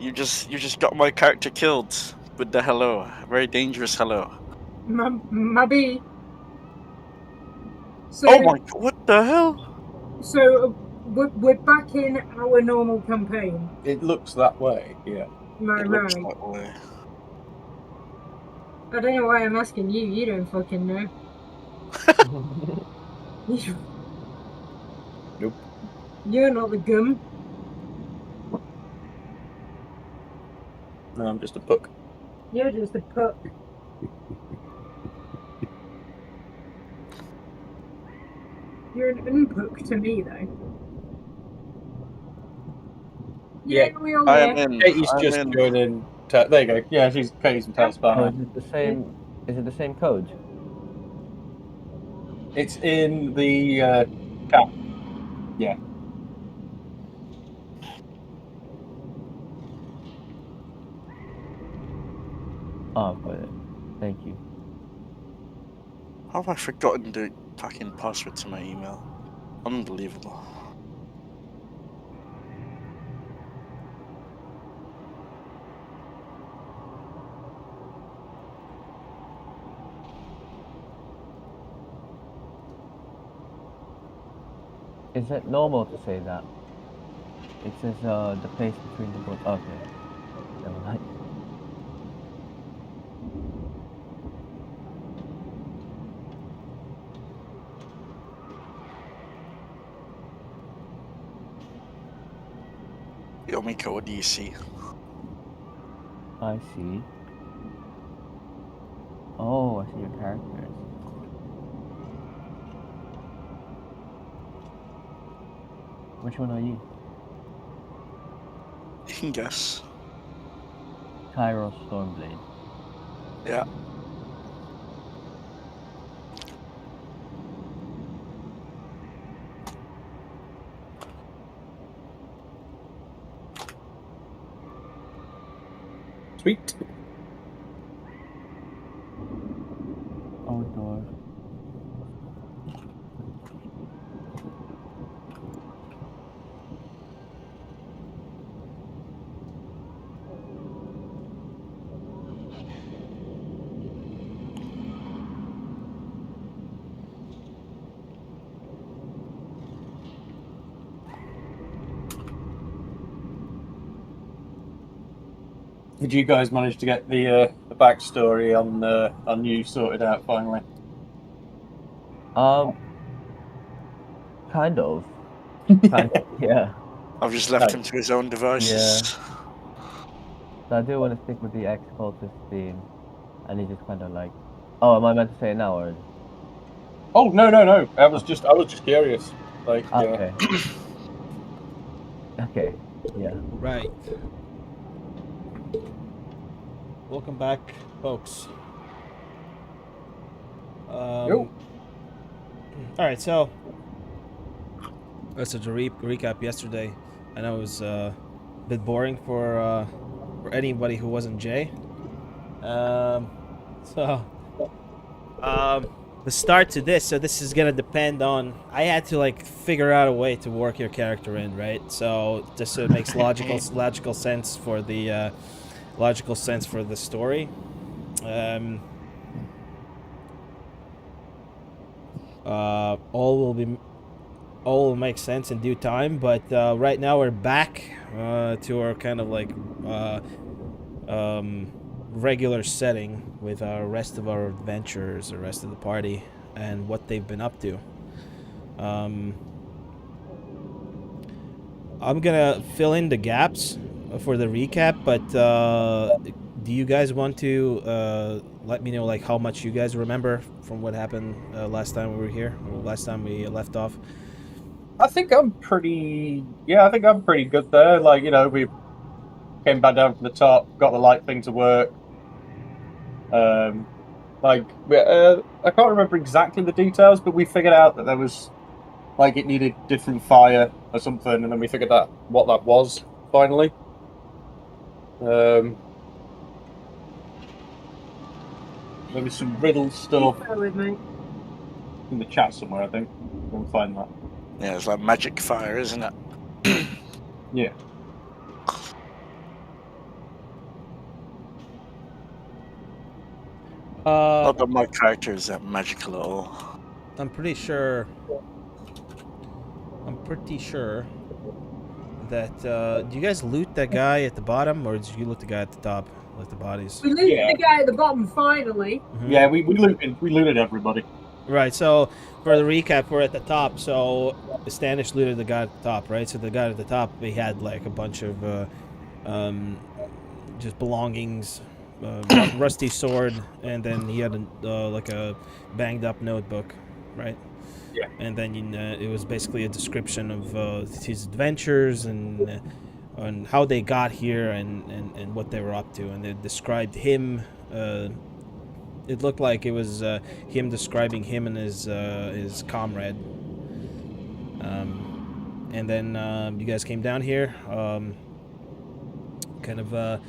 You just got my character killed with the hello. Very dangerous hello. Maybe. So, Oh my god, what the hell? So we're back in our normal campaign. It looks that way, yeah. Right, It looks right. that way. I don't know why I'm asking you. You don't fucking know. Nope. You're not the gum. No, I'm just a puck. You're just a puck. You're an unpuck to me, though. Yeah, we all I am there. in. Katie's I'm just in. joining. There you go. Yeah, Katie's in TaleSpire. Oh, is it the same? Is it the same code? It's in the chat. Yeah. Oh, I've got it. Thank you. How have I forgotten the fucking password to my email? Unbelievable. Is it normal to say that? It says the place between the boats. Okay. Never mind. Yo, Miko, what do you see? I see. Oh, I see your characters. Which one are you? You can guess. Tyro Stormblade. Yeah. Sweet. Outdoor. Did you guys manage to get the backstory on you sorted out finally? Kind of. Yeah. I've just left him to his own devices. Yeah. So I do want to stick with the ex-cultist theme, and he just kind of like, oh, am I meant to say it now or? Oh no! I was just curious. Like. Okay. Okay. Yeah. Right. Welcome back, folks. All right, so that's a recap yesterday. I know it was a bit boring for anybody who wasn't Jay. The start to this, so this is gonna depend on. I had to like figure out a way to work your character in, right? So just so it makes logical sense for the story. All will make sense in due time, but right now we're back to our kind of like regular setting with our rest of our adventurers, the rest of the party, and what they've been up to. I'm gonna fill in the gaps for the recap, but do you guys want to let me know like how much you guys remember from what happened last time we were here, or last time we left off? I think I'm pretty good there. Like, you know, we came back down from the top, got the light thing to work. I can't remember exactly the details, but we figured out that there was, like, it needed different fire or something, and then we figured out what that was, finally. There was some riddle stuff with me. in the chat somewhere, I think. We'll find that. Yeah, it's like magic fire, isn't it? Yeah. Not that my character is that magical at all. I'm pretty sure that do you guys loot that guy at the bottom, or did you loot the guy at the top with the bodies? We looted Yeah. the guy at the bottom finally. Mhm. Yeah, we looted everybody. Right, so for the recap, we're at the top. So Standish looted the guy at the top, right? So the guy at the top, he had like a bunch of just belongings, rusty sword, and then he had like a banged up notebook, right? Yeah. And then it was basically a description of his adventures and on how they got here and what they were up to, and they described him. It looked like it was him describing him and his comrade. And then you guys came down here, kind of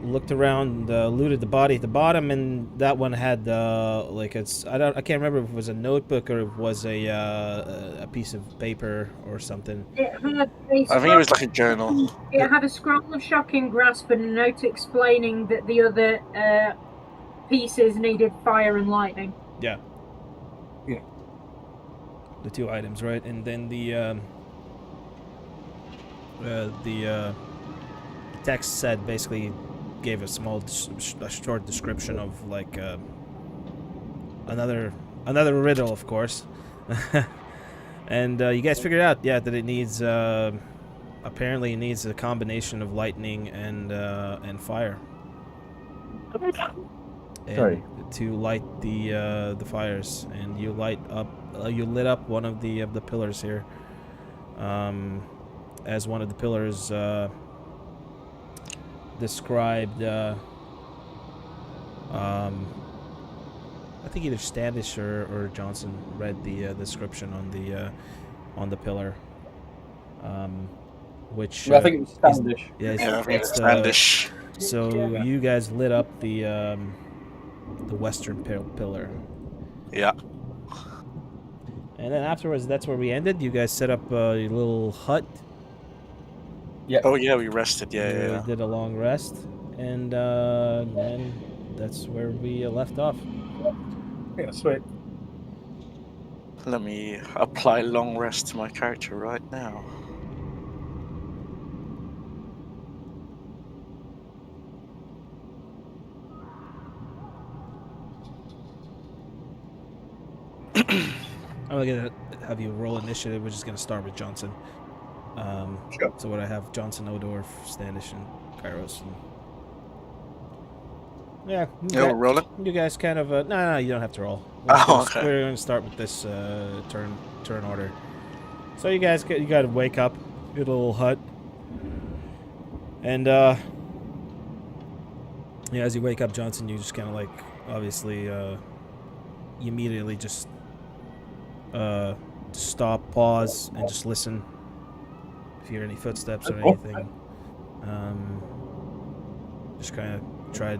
looked around, looted the body at the bottom, and that one had like I can't remember if it was a notebook or if it was a piece of paper or something. It had I think it was like a journal. It had a scroll of shocking grasp and a note explaining that the other pieces needed fire and lightning. Yeah. Yeah. The two items, right? And then the text said, basically gave a small, a short description of like another riddle, of course. And you guys figured out, yeah, that it needs apparently it needs a combination of lightning and fire. And Sorry. to light the fires, and you lit up one of the pillars here. As one of the pillars described, I think either Standish or Johnson read the description on the pillar, which I think it was Standish. yeah, Yeah, I think it's it's Standish. so you guys lit up the western pillar, Yeah. and then afterwards, that's where we ended. You guys set up your little hut. Oh yeah, we rested. We Yeah. did a long rest, and then that's where we left off. Yeah, sweet. Let me apply long rest to my character right now. I'm gonna have you roll initiative. We're just gonna start with Johnson. Sure. So what I have: Johnson, Odorf, Standish, and Kairos. And yeah, Yeah, we're rolling. you guys kind of no, you don't have to roll. Oh, okay. We're gonna start with this turn order. So you guys, you gotta wake up, your little hut, and yeah, as you wake up, Johnson, you just kind of like obviously you immediately just stop, pause, and just listen if you hear any footsteps or anything. Just kind of try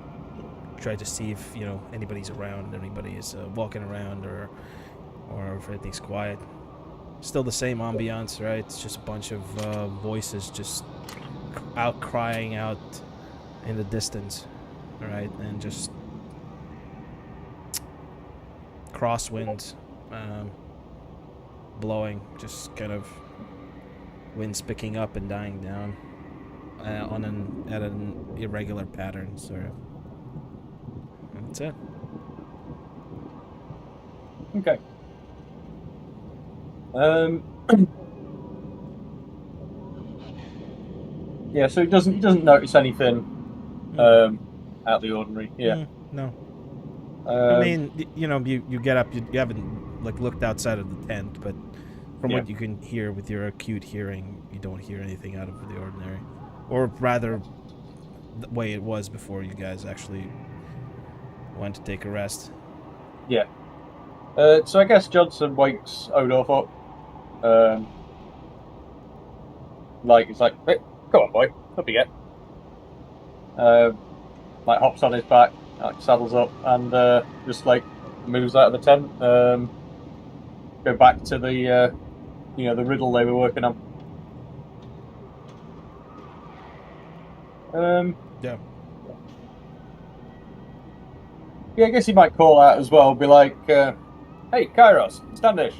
to see if anybody's around, anybody is walking around, or if anything's quiet. Still the same ambiance, right? It's just a bunch of voices just crying out in the distance, right? And just crosswinds blowing, just kind of winds picking up and dying down at an irregular pattern, sort of. And that's it. Okay. Yeah, so he doesn't notice anything out of the ordinary. Yeah. No. I mean, you get up, you haven't like looked outside of the tent, but from what you can hear with your acute hearing, you don't hear anything out of the ordinary, or rather, the way it was before you guys actually went to take a rest. Yeah. So I guess Johnson wakes Odorf up. He's like, hey, come on, boy, up you get. Hops on his back, saddles up, and just moves out of the tent. Go back to the the riddle they were working on. Yeah. I guess he might call out as well. Be like, "Hey, Kairos, Standish,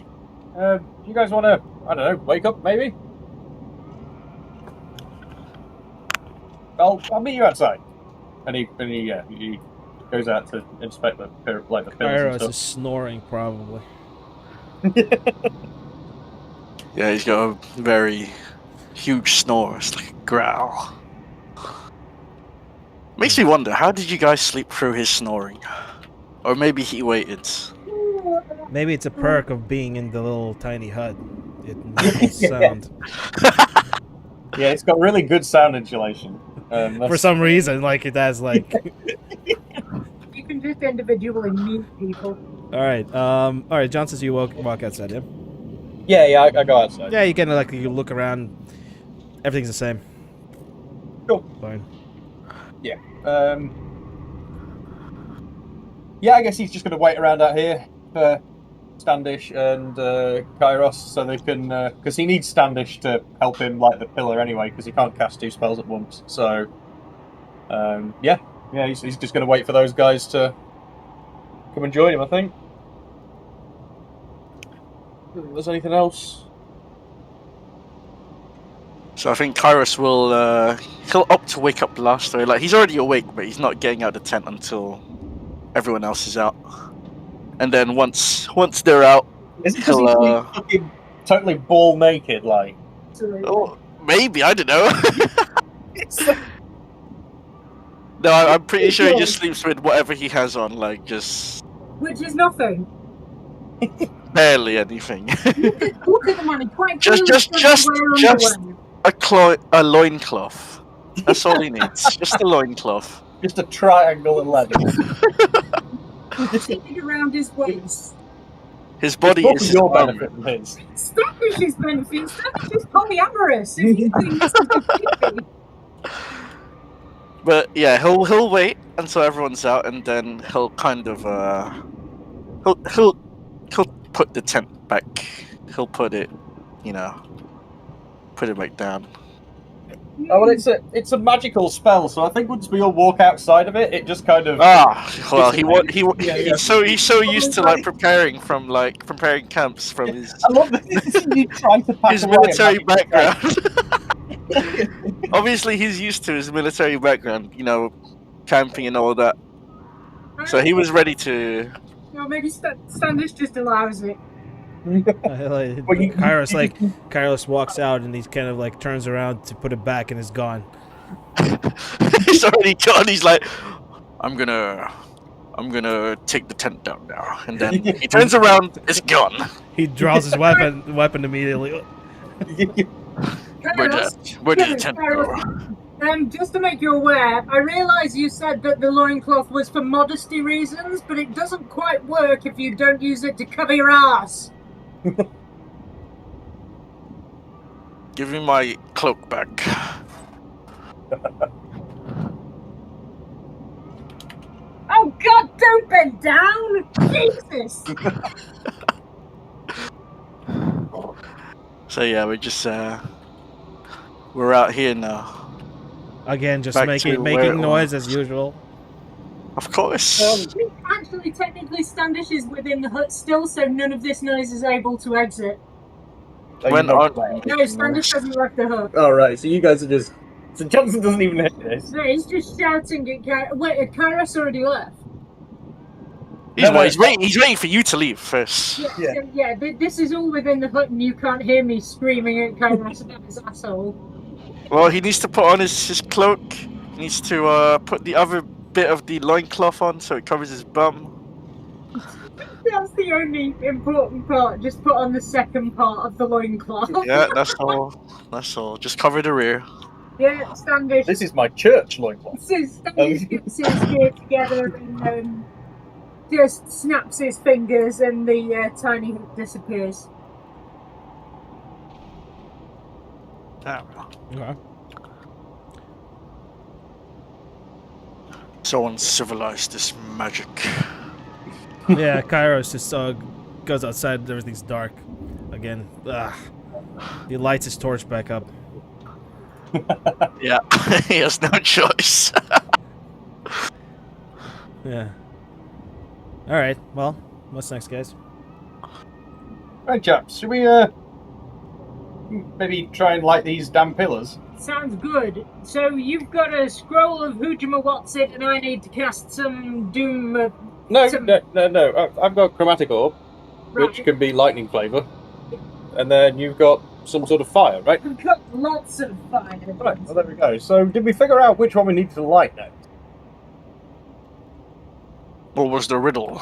you guys want to, I don't know, wake up maybe? I'll meet you outside." And he goes out to inspect the pillars and Kairos stuff. is snoring, probably. Yeah, he's got a very huge snore. It's like a growl. Makes me wonder, how did you guys sleep through his snoring? Or maybe he waited. Maybe it's a perk of being in the little tiny hut. It muffles sound. Yeah, it's got really good sound insulation. For some reason, like it has like. You can just individually mute people. All right. John says you walk outside. Yeah. Yeah, I go outside. Yeah, you kind of like you look around. Everything's the same. Cool. Fine. Yeah. Yeah, I guess he's just going to wait around out here for Standish and Kairos, so they can, because he needs Standish to help him light the pillar anyway, because he can't cast 2 spells at once. So, yeah, he's just going to wait for those guys to come and join him, I think. If there's anything else? So I think Kairos will, he'll opt to wake up last. Though. Like, he's already awake, but he's not getting out of the tent until everyone else is out. And then once they're out, Is it because he's fucking totally ball naked, like? oh, maybe, I don't know. No, I'm pretty sure he just sleeps with whatever he has on, like just Which is nothing. barely anything. Look at the man, he quite Just- clearly just- doesn't wear just- underwear. a loincloth. That's all he needs. Just a loincloth. Just a triangle of leather. Sitting around his waist. His body It's is his your armor. benefit than his. Standish's benefit. Standish is polyamorous. If you think this is a creepy. But yeah, he'll wait until everyone's out, and then he'll kind of he'll put the tent back. He'll put it, put it back down. Oh well, it's a magical spell, so I think once we all walk outside of it, it just kind of Well, Yeah. he's so used to like preparing camps from his I love that you try to pass his away a military magic spell. background. Obviously, he's used to his military background, camping and all that. So he was ready to. No, maybe Standish just allows it. Kairos walks out and he kind of like turns around to put it back and it's gone. He's already gone. He's like, I'm gonna take the tent down now, and then he turns around. It's gone. He draws his weapon immediately. Where did the tent go? Just to make you aware, I realise you said that the loincloth was for modesty reasons, but it doesn't quite work if you don't use it to cover your ass. Give me my cloak back. Oh God! Don't bend down, Jesus! So yeah, we're out here now. Again, just Back making to where it noise was. as usual. Of course. Actually, technically, Standish is within the hut still, so none of this noise is able to exit. When No, Standish hasn't left the hut. All right, so you guys are just. So Johnson doesn't even hit this. No, he's just shouting at Kairos. Wait, Kairos already left. He's waiting for you to leave first. Yeah, this is all within the hut, and you can't hear me screaming at Kairos about his asshole. Well, he needs to put on his cloak. He needs to put the other bit of the loincloth on so it covers his bum. That's the only important part. Just put on the second part of the loincloth. Yeah, that's all. Just cover the rear. Yeah, Standish. This is my church loincloth. Standish gets his gear together and just snaps his fingers, and the tiny hook disappears. Ah, Okay. so uncivilized, this magic. Yeah, Kairos just goes outside. Everything's dark again. He lights his torch back up. Yeah, he has no choice. Yeah. All right. Well, what's next, guys? Right, chaps. Should we maybe try and light these damn pillars? Sounds good. So you've got a scroll of Hujima What's It, and I need to cast some Doom. No. I've got chromatic orb, which Right. can be lightning flavor, and then you've got some sort of fire, right? I've got lots of fire. Right. Well, there we go. So, did we figure out which one we need to light next? What was the riddle?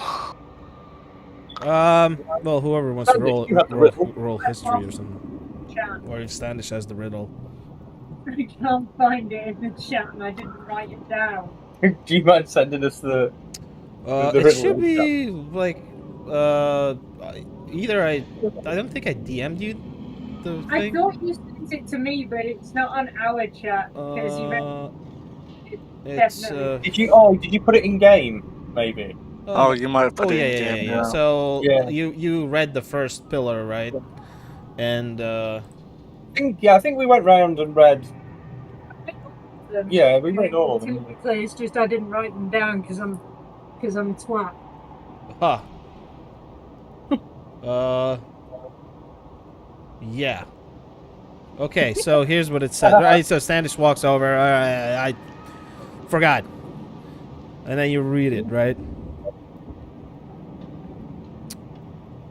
Well, whoever wants to Standish, you have the riddle. roll history or something, Chat. or if Standish has the riddle. I can't find it in the chat, and I didn't write it down. Do you mind sending us the It riddle should in be like either I don't think I DM'd you the I thing. thought you sent it to me, but it's not on our chat because you read It's definitely. Did you put it in game? Maybe. Oh, you might have put oh it yeah, in yeah. game. So Yeah. you read the first pillar, right? And I think we went round and read. Yeah, we read all of them. It's just I didn't write them down because I'm twat. huh. Yeah. Okay, so here's what it said. Right, so Standish walks over. I forgot. And then you read it, right?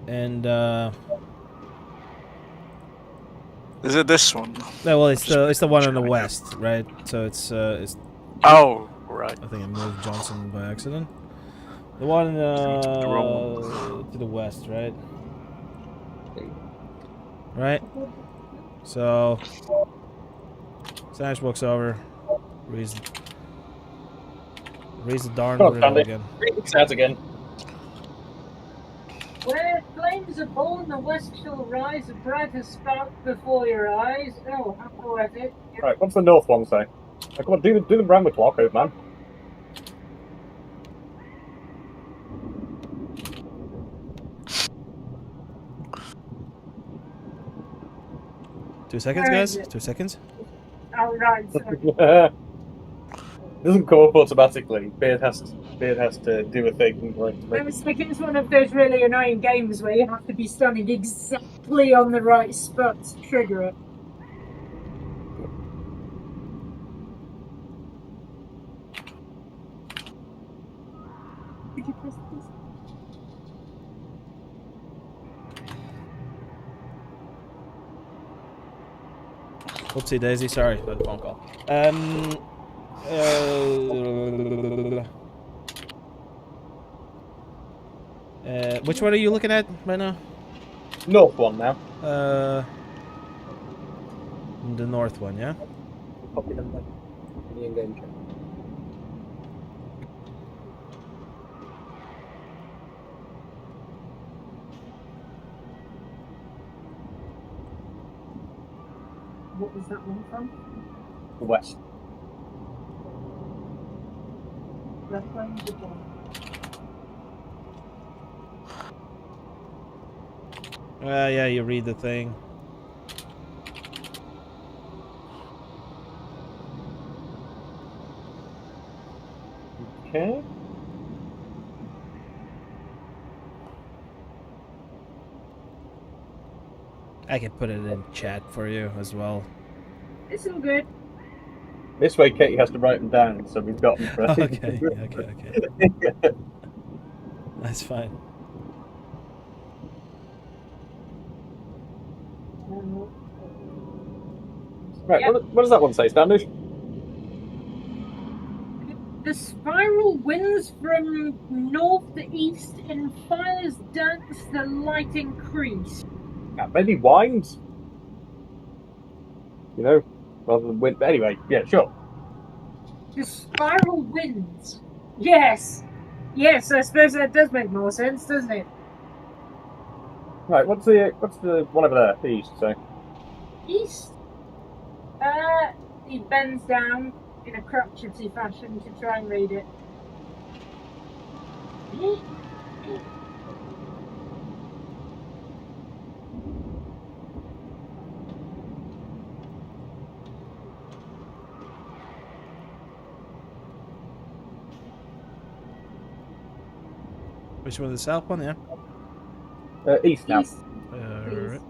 And Is it this one? no, well, it's the one on the west, right? So it's Oh, right. I think I moved Johnson by accident. The one to the west, right? Right. So Standish walks over, reads the darn Oh, riddle Standish. again. Read the stats again. Where flames are born, the west shall rise, a brighter spark before your eyes. Oh, how poetic. Right, what's the north one say? Come on, do the round the clock, old man. Two seconds, Where guys. is it? 2 seconds. Oh, right, sorry. Doesn't come up automatically. Beard has to do a thing. I was thinking it's one of those really annoying games where you have to be standing exactly on the right spot to trigger it. Could you press this? Whoopsie daisy. Sorry, that phone call. Which one are you looking at right now? North one now. The north one, yeah. Copy them back. The in-game chat. What was that one from? The west. Left one, the one. Yeah, you read the thing. Okay. I can put it in chat for you as well. It's all good. This way, Katie has to write them down, so we've got them. Right? Okay. That's fine. Right. Yep. What does that one say, Standish? The spiral winds from north to east, and fires dance, the light increase. Maybe winds. You know, rather than wind. Anyway, yeah, sure. The spiral winds. Yes. Yes, I suppose that does make more sense, doesn't it? Right. What's the one over there? The east. So. East. He bends down in a crotchety fashion to try and read it. Which one? The south one? Yeah. East now. East, Alright.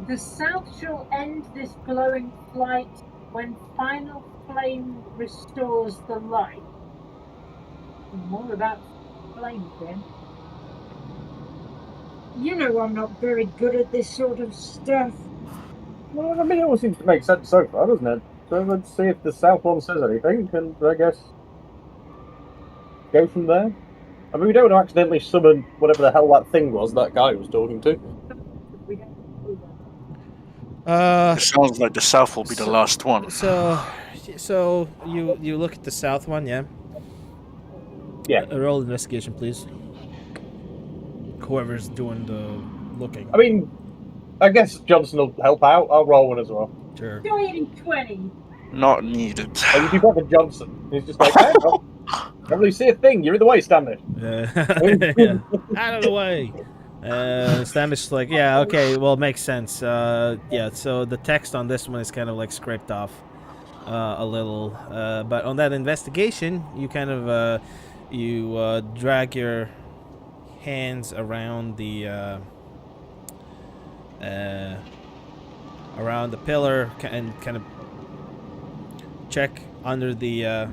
the south shall end this glowing flight when final flame restores the light. More about flame then. You know I'm not very good at this sort of stuff. Well, I mean, it all seems to make sense so far, doesn't it? So let's see if the south one says anything, and I guess go from there. I mean, we don't want to accidentally summon whatever the hell that thing was that guy was talking to. We don't do that. It sounds like the south will be the last one. So you look at the south one, yeah? Yeah. Roll investigation, please. Whoever's doing the looking. I mean, I guess Johnson will help out. I'll roll one as well. Sure. Doing 20. Not needed. And if you got the Johnson, he's just like, hey, well, don't really see a thing. You're in the way, Standish. Yeah. Out of the way. Standish's like, yeah, okay, well, it makes sense. Yeah, so the text on this one is kind of like scraped off a little. But on that investigation, you kind of drag your hands around the pillar and kind of check under the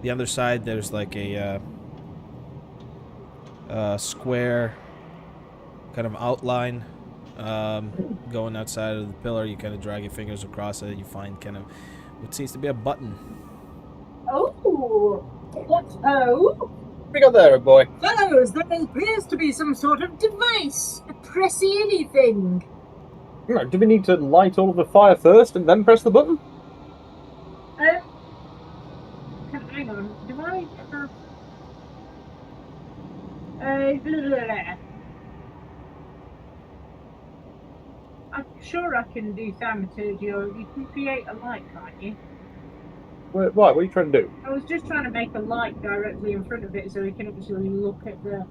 underside. There's like a square kind of outline going outside of the pillar. You kind of drag your fingers across it. You find kind of what seems to be a button. Oh, what? Oh, What we got there, boy? fellows, there appears to be some sort of device. Pressy anything. Do we need to light all of the fire first and then press the button? Hang on. Do I have... blah, blah, blah. I'm sure I can do thaumaturgy, or you can create a light, can't you? Right, what are you trying to do? I was just trying to make a light directly in front of it so we can actually look at the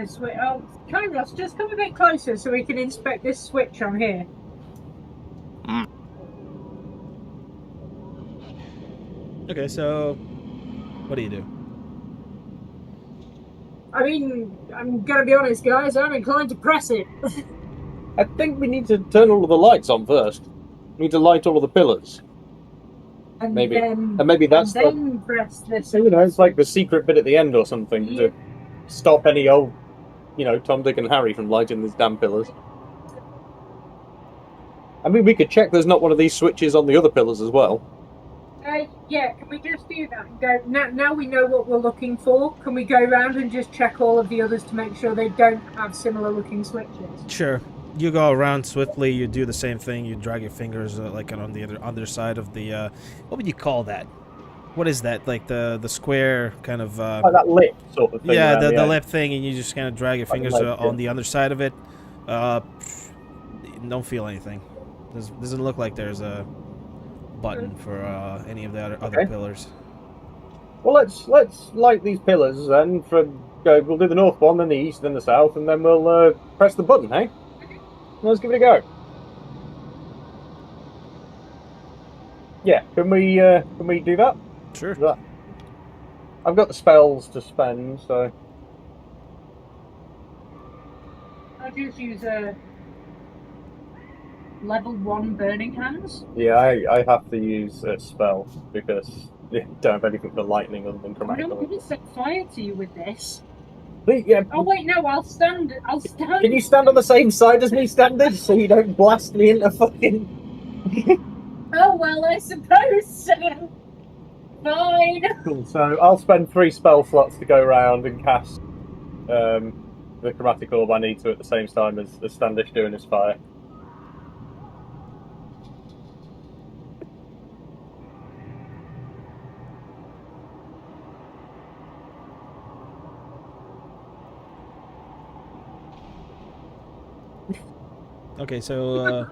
switch. Oh, Kairos, just come a bit closer so we can inspect this switch on here. Okay, so what do you do? I mean, I'm gonna be honest, guys, I'm inclined to press it. I think we need to turn all of the lights on first. We need to light all of the pillars. And Maybe. then, And maybe that's and then press this. So, it's like the secret bit at the end or something Yeah. to stop any old, Tom, Dick, and Harry from lighting these damn pillars. I mean, we could check there's not one of these switches on the other pillars as well. Yeah, can we just do that? And go, now we know what we're looking for. Can we go around and just check all of the others to make sure they don't have similar looking switches? Sure. You go around swiftly. You do the same thing. You drag your fingers like on the other underside of the. What would you call that? What is that? Like the square kind of. Like that lip sort of thing. Yeah, around the end. lip thing, and you just kind of drag your Like fingers the lip, on the underside of it. Don't feel anything. Doesn't look like there's a button for any of the other pillars. Well, let's light these pillars then. We'll do the north one, then the east, then the south, and then we'll press the button, hey? Let's give it a go. Yeah, can we do that? Sure. I've got the spells to spend, so I just use a level 1 burning hands. yeah, I have to use a spell because I don't have anything for lightning other than I'm not chromatic. going to set fire to you with this. Yeah. Oh wait, no, I'll stand. Can you stand on the same side as me, Standish, so you don't blast me into fucking... Oh well, I suppose so. Fine. Cool. So I'll spend 3 spell slots to go around and cast the chromatic orb I need to at the same time as Standish doing his fire. Okay, so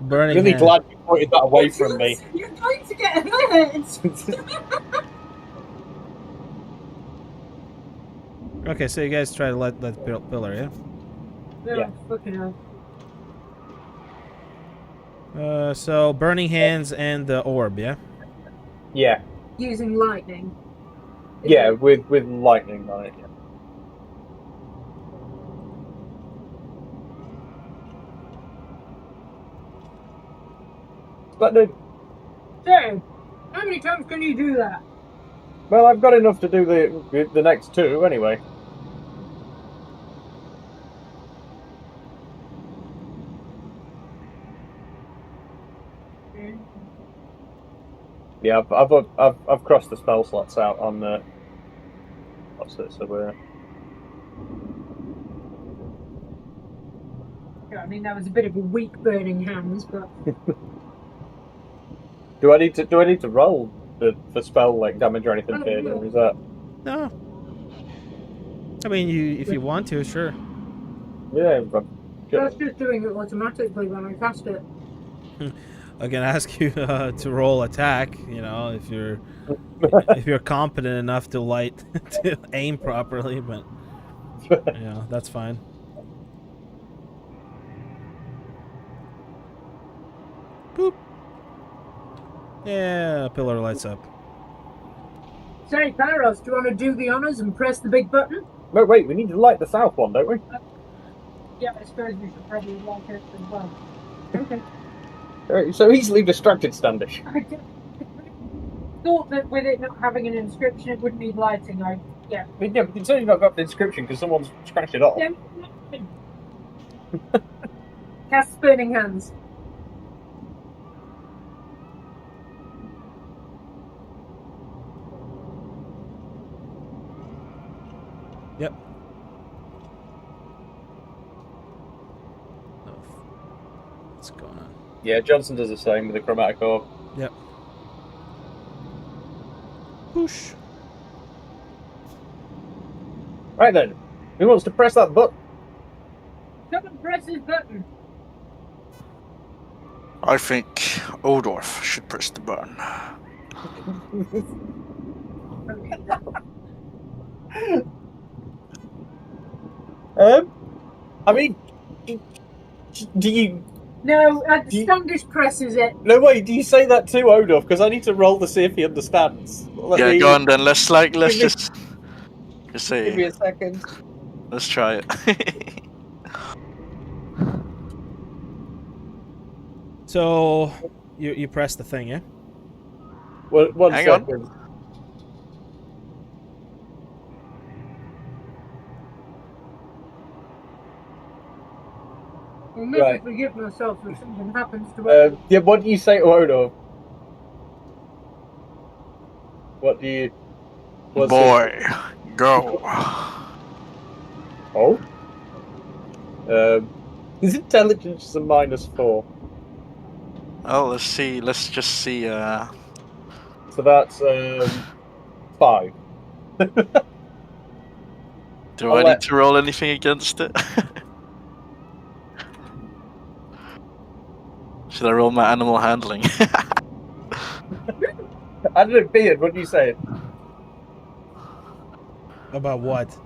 burning. Really hand. glad you pointed that away from me. You're going to get hurt. Okay, so you guys try to light that pillar, yeah? Yeah. Fucking hell. So burning hands and the orb, yeah? Yeah. using lightning. Yeah, with lightning on it. Yeah. Splendid. So, how many times can you do that? Well, I've got enough to do the next two anyway. Yeah, I've crossed the spell slots out on the. What's this? So we're. Yeah, I mean, that was a bit of a weak burning hands, but Do I need to roll for spell like damage or anything here? Or is that? No. I mean, if you want to, sure. Yeah. I was just doing it automatically when I cast it. I can ask you to roll attack. You know, if you're competent enough to to aim properly, but yeah, that's fine. Boop. Yeah, pillar lights up. Say, Pyros, do you want to do the honors and press the big button? No, wait. We need to light the south one, don't we? Yeah, I suppose we should probably like it as well. Okay. So easily distracted, Standish. I thought that with it not having an inscription, it wouldn't need lighting. Yeah. I mean, yeah, but it's only not got the inscription because someone's scratched it off. Yeah. Cast burning hands. Yep. Oh, what's going on? Yeah, Johnson does the same with the chromatic orb. Yep. Whoosh. Right then, who wants to press that button? Someone press his button. I think Odorf should press the button. I mean, do you? No, Standish presses it. No, wait. Do you say that to Odorf? Because I need to roll to see if he understands. Yeah, go on then. Let's just say. Give me a second. Let's try it. So you press the thing, yeah? Well, one Hang second. on. I'll never Right. forgive myself if something happens to it. Yeah, what do you say to Odorf? What do you? Boy, go. Oh. His intelligence is a -4. Oh, let's see. Let's just see. So that's 5. Do I need to roll anything against it? Should I roll my animal handling? I don't know, Beard, what do you say? About what?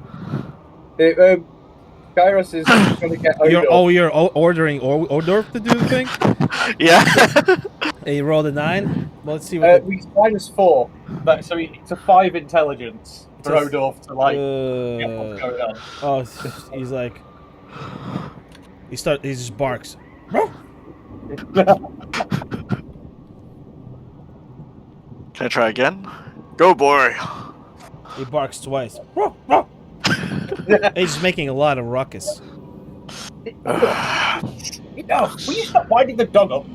Kairos is going to get Odorf. You're ordering Odorf to do the thing? Yeah. Hey, you rolled a 9? Well, let's see what. He's -4. So it's a 5 intelligence for Just, Odorf to get what's going on. Oh, it's just, he's like. He just barks. Can I try again? Go, boy. He barks twice. He's making a lot of ruckus. Will you stop winding the dog up?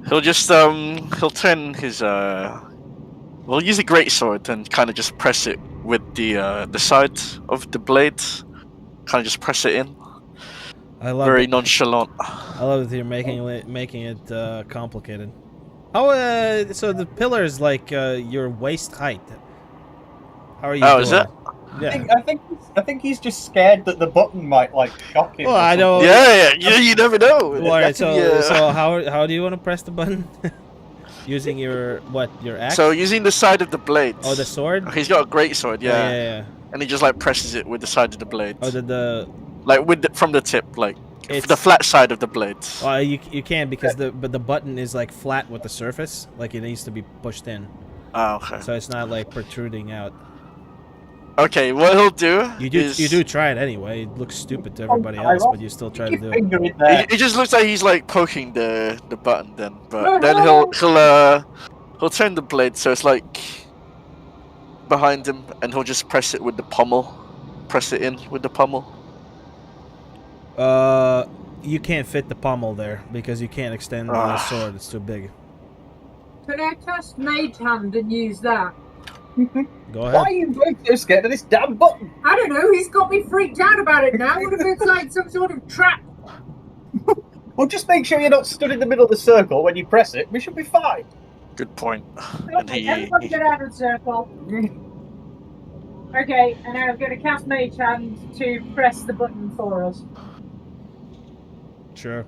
He'll just he'll turn his we'll use a greatsword and kind of just press it with the side of the blade. Kind of just press it in. I love Very it. nonchalant. I love that you're making it complicated. How so the pillar is like your waist height. How are you doing? Is it? Yeah. I think he's just scared that the button might like shock him. Well, I know. Yeah, you never know. All right, so how do you want to press the button? Using your axe? So using the side of the blade. Oh, the sword? He's got a great sword, yeah. Yeah. And he just like presses it with the side of the blade. Oh, the like from the tip, like It's- the flat side of the blade. you can't because the button is like flat with the surface, like it needs to be pushed in. Oh, okay. so it's not like protruding out. Okay, what he'll do You do try it anyway. It looks stupid to everybody else, but you still try to do it. Finger in there. It just looks like he's like poking the button then, but then he'll turn the blade so it's like behind him, and he'll just press it with the pommel. Press it in with the pommel. You can't fit the pommel there because you can't extend the sword. It's too big. Can I cast Mage Hand and use that? Go ahead. Why are you both so scared of this damn button? I don't know. He's got me freaked out about it now. What if it's like some sort of trap? Well, just make sure you're not stood in the middle of the circle when you press it. We should be fine. Good point. And Everybody get out of the circle. Okay, and now I'm going to cast Mage Hand to press the button for us. Sure.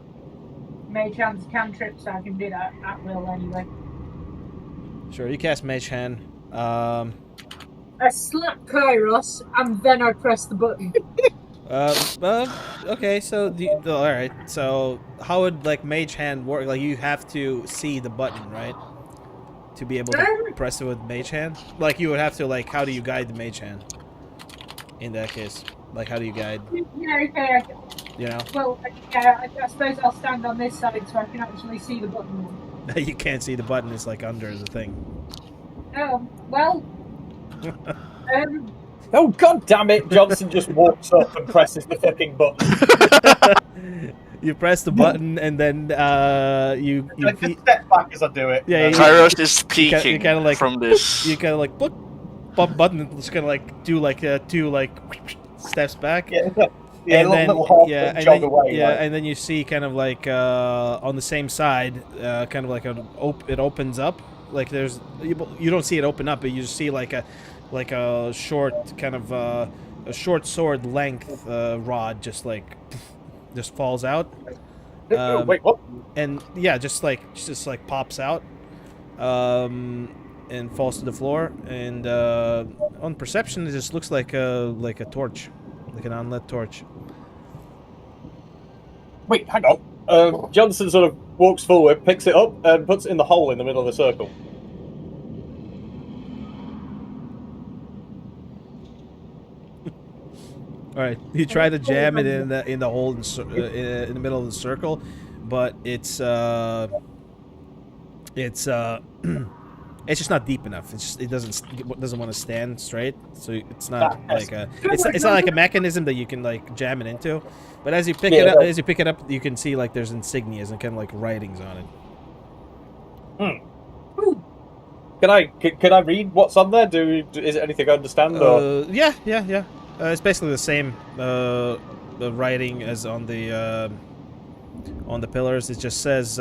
Mage Hand's cantrip, so I can do that at will anyway. Sure, you cast Mage Hand. I slap Kairos, and then I press the button. Okay, so all right. So how would like Mage Hand work? Like you have to see the button, right? To be able to press it with Mage Hand. Like you would have to like. How do you guide the Mage Hand? In that case, like how do you guide? Yeah, okay. You know. Well, I suppose I'll stand on this side so I can actually see the button. You can't see the button. It's like under the thing. Oh well. Oh, god damn it! Johnson just walks up and presses the fucking button. You press the button and then you I just step back as I do it. Yeah, Kairos is peeking you kind of like from this. You kind of like button and just kind of like do like two like steps back. Yeah, and then little hop yeah, and and jog then, away. yeah, like. and then you see kind of like on the same side, kind of like it opens up. Like there's you don't see it open up, but you just see like a short kind of a short sword length rod just falls out. Wait, what? And yeah, just like pops out, and falls to the floor. And on perception, it just looks like a torch, like an unlit torch. Wait, hang on. Johnson sort of walks forward, picks it up, and puts it in the hole in the middle of the circle. All right, you try to jam it in the hole in the middle of the circle, but it's just not deep enough. It doesn't want to stand straight, so it's not like it's not like a mechanism that you can like jam it into. But as you pick it up, you can see like there's insignias and kind of like writings on it. Can I read what's on there? Is it anything I understand? Or? Yeah. It's basically the same writing as on the pillars. It just says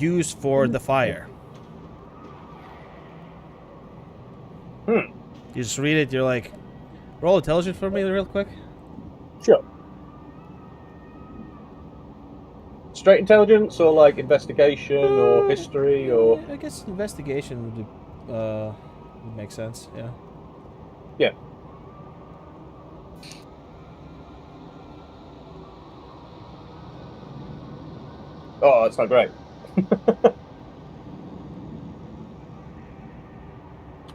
used for the fire. You just read it. You're like, roll intelligence for me real quick. Sure. Straight intelligence or like investigation or history or? I guess investigation would make sense. Yeah. Yeah. Oh, that's not great.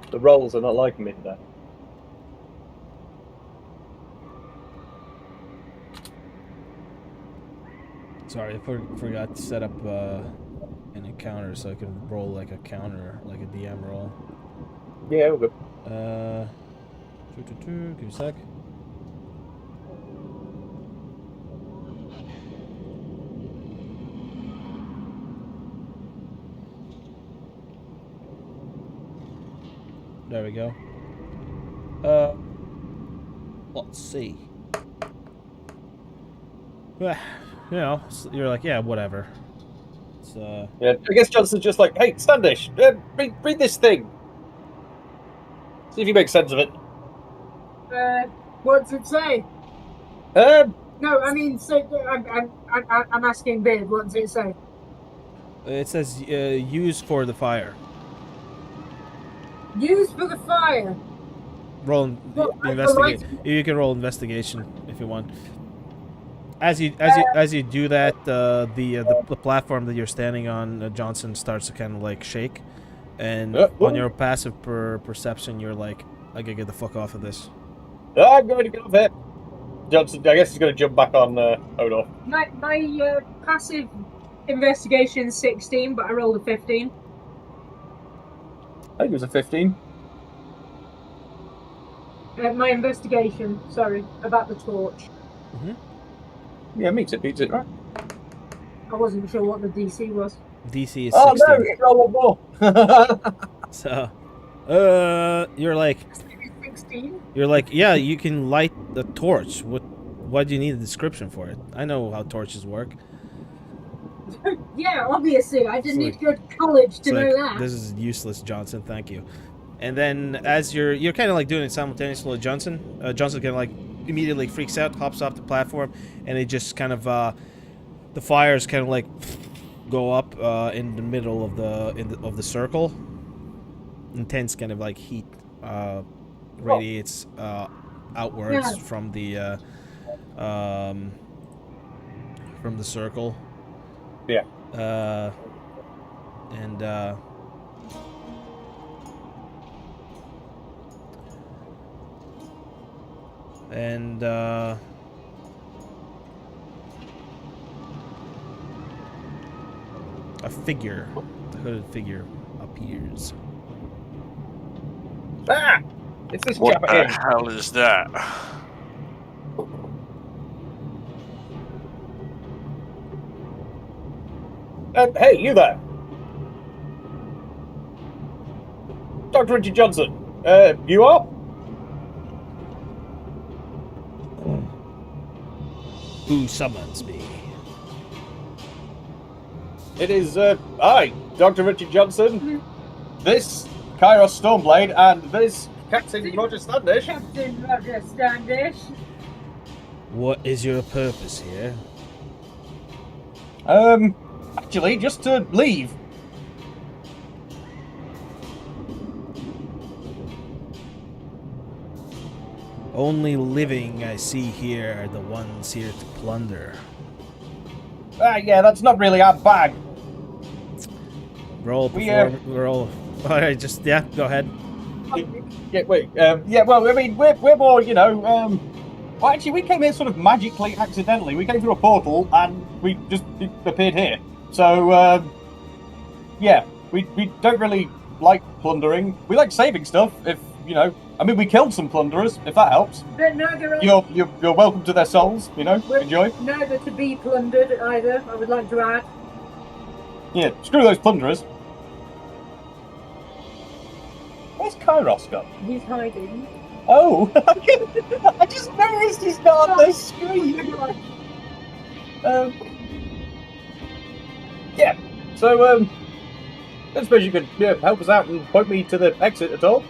The rolls are not liking me today. Sorry, I forgot to set up an encounter so I can roll like a counter, like a DM roll. Yeah, we're good. Give me a sec. There we go. Let's see. You know, you're like, yeah, whatever. It's, Yeah, I guess Johnson's just like, hey, Standish, read this thing. See if you make sense of it. What does it say? No, I mean, I'm asking Beard. What does it say? It says use for the fire. Use for the fire. Roll investigate. You can roll investigation if you want. As you do that, the platform that you're standing on, Johnson starts to kind of like shake, And Ooh. on your passive perception, you're like, I gotta get the fuck off of this. I'm going to get off it. Johnson, I guess he's going to jump back on Odor. My passive investigation 16, but I rolled a 15. I think it was a 15. My investigation, sorry, about the torch. Yeah, beats it, right? I wasn't sure what the DC was. DC is 16. Oh no, it rolled more. So, you're like, 16? You're like, yeah, you can light the torch. Why do you need a description for it? I know how torches work. Yeah, obviously. I didn't It's need to go to college to It's know like, that. this is useless, Johnson. Thank you. And then as you're kind of like doing it simultaneously with Johnson. Johnson kind of like immediately freaks out, hops off the platform, and it just kind of the fires kind of like go up in the middle of the circle. Intense kind of like heat radiates outwards from the circle. Yeah. And a figure, a hooded figure, appears. Ah! It's this What chap the again. hell is that? Hey, you there. Dr. Richard Johnson. You are? Who summons me? It is, I, Dr. Richard Johnson. This, Kairos Stormblade, and this, Captain Roger Standish. Captain Roger Standish. What is your purpose here? Actually, just to leave. Only living I see here are the ones here to plunder. Yeah, that's not really our bag. Roll We, before roll. Alright, just yeah, go ahead. Yeah, wait, yeah, well, I mean, we're more, you know, well, actually, we came here sort of magically, accidentally. We came through a portal, and we just appeared here. So, yeah, we don't really like plundering. We like saving stuff, if, you know, I mean, we killed some plunderers, if that helps. But neither are You're welcome to their souls, you know, enjoy. neither to be plundered either, I would like to add. Yeah, screw those plunderers. Where's Kairos gone? He's hiding. Oh, I just noticed he's not on the screen. Yeah. So, I don't suppose you could help us out and point me to the exit at all?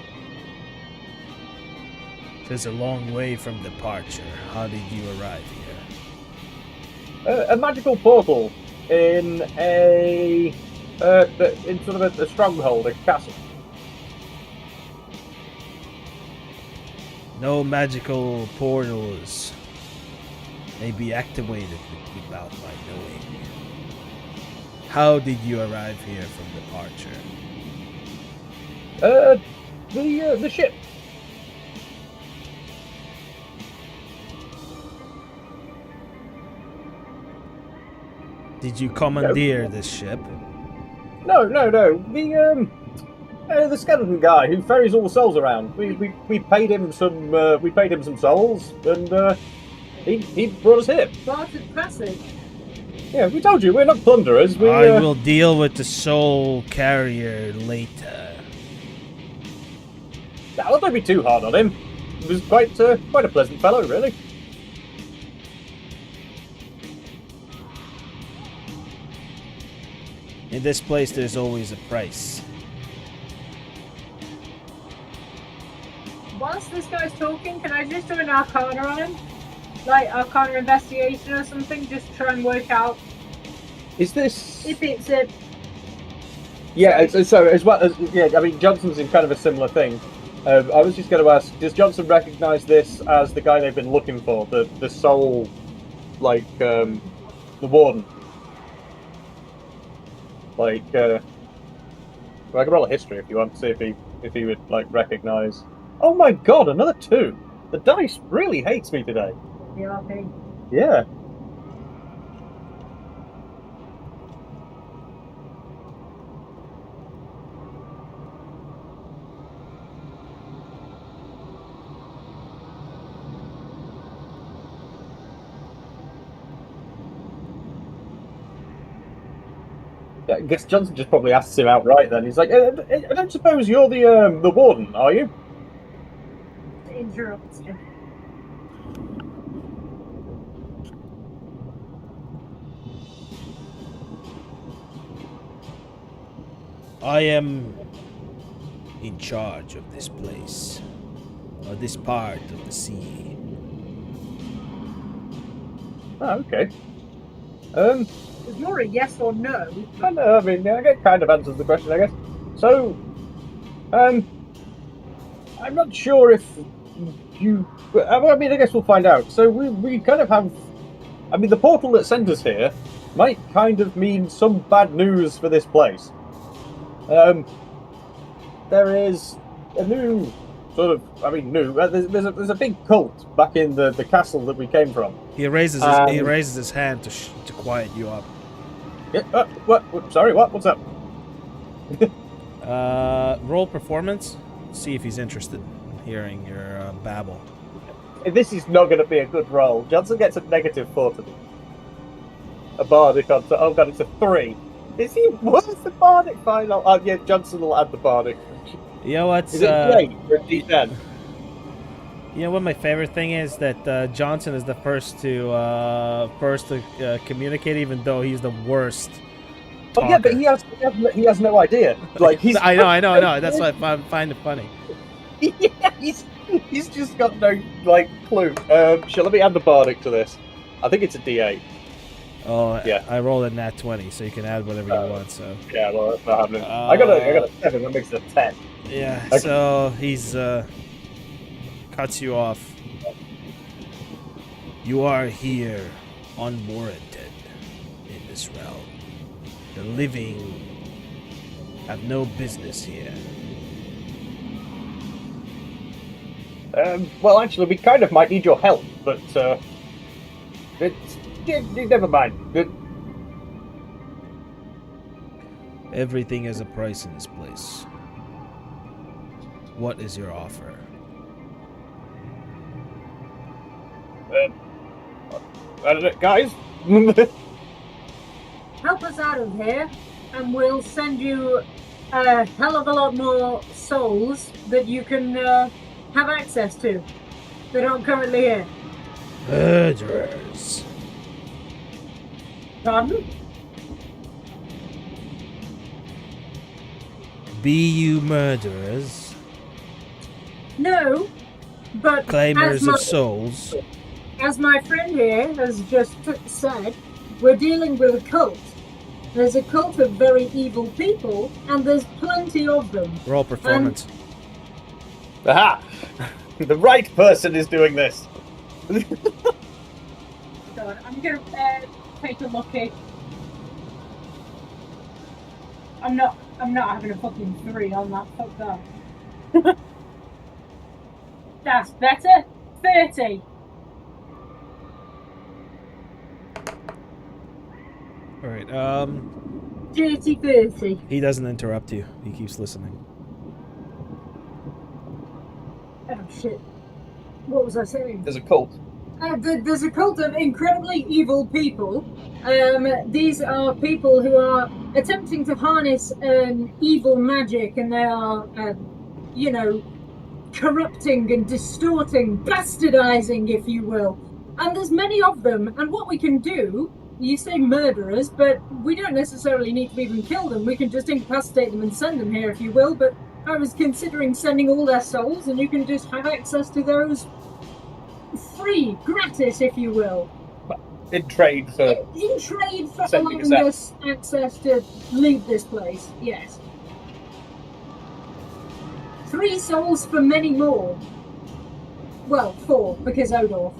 It's a long way from departure. How did you arrive here? A magical portal in in sort of a stronghold, a castle. No magical portals may be activated without my knowing. How did you arrive here from departure? The ship. Did you commandeer this ship? No. The skeleton guy who ferries all the souls around. We paid him some souls, and he brought us here. Bartered passage. Yeah, we told you we're not plunderers. I will deal with the soul carrier later. Now, don't be too hard on him. He was quite a pleasant fellow, really. In this place, there's always a price. Whilst this guy's talking, can I just do an arcana on him? Like arcana investigation or something? Just try and work out Is this? if it's a... Yeah. So as well as I mean, Johnson's in kind of a similar thing. I was just going to ask: does Johnson recognise this as the guy they've been looking for, the soul, like the warden? Like, I can roll a history if you want to see if he would like recognise. Oh my god, another 2. The dice really hates me today. Okay. Yeah. I guess Johnson just probably asks him outright. Then he's like, "I don't suppose you're the warden, are you?" Interrupts him. I am in charge of this place, or this part of the sea. Oh, okay. If you're a yes or no, I mean, it kind of answers the question, I guess. So, I'm not sure if you. I mean, I guess we'll find out. So we kind of have. I mean, the portal that sent us here might kind of mean some bad news for this place. There is a new sort of. I mean, new. There's a big cult back in the castle that we came from. He raises his hand to quiet you up. Yeah. What? Sorry. What? What's up? Roll performance. See if he's interested in hearing your babble. This is not going to be a good roll. Johnson gets a -4 to me. A bardic on. Oh god, it's a 3. Is he worth the bardic final? Oh yeah, Johnson will add the bardic. You know what's? Is it D8 or D10? You know what my favorite thing is, that Johnson is the first to communicate, even though he's the worst. Oh yeah, but he has no idea. Like he's. I know. That's why I find it funny. Yeah, he's just got no like clue. Shall let me add the bardic to this? I think it's a D8. Oh yeah. I rolled a nat 20, so you can add whatever you want. So. Yeah, well that's not happening. I got a 7. That makes it a 10. Yeah. Okay. So he's cuts you off. You are here unwarranted in this realm. The living have no business here. Well, actually, we kind of might need your help, but never mind. Everything has a price in this place. What is your offer? I don't know, guys. help us out of here, and we'll send you a hell of a lot more souls that you can have access to that aren't currently here. Murderers. Pardon? Be you murderers? No, but Claimers of souls? as my friend here has just said, we're dealing with a cult. There's a cult of very evil people, and there's plenty of them. Roll performance. Aha! The right person is doing this. God, I'm gonna take a look at. I'm not having a fucking 3 on that. Fuck that. That's better. 30. All right. Dirty 30. He doesn't interrupt you. He keeps listening. Oh shit. What was I saying? There's a cult. There's a cult of incredibly evil people. These are people who are attempting to harness evil magic, and they are, corrupting and distorting, bastardizing, if you will. And there's many of them. And what we can do, you say murderers, but we don't necessarily need to even kill them. We can just incapacitate them and send them here, if you will. But I was considering sending all their souls, and you can just have access to those free, gratis, if you will. In trade for allowing us access to leave this place, yes. 3 souls for many more. Well, 4, because Odor.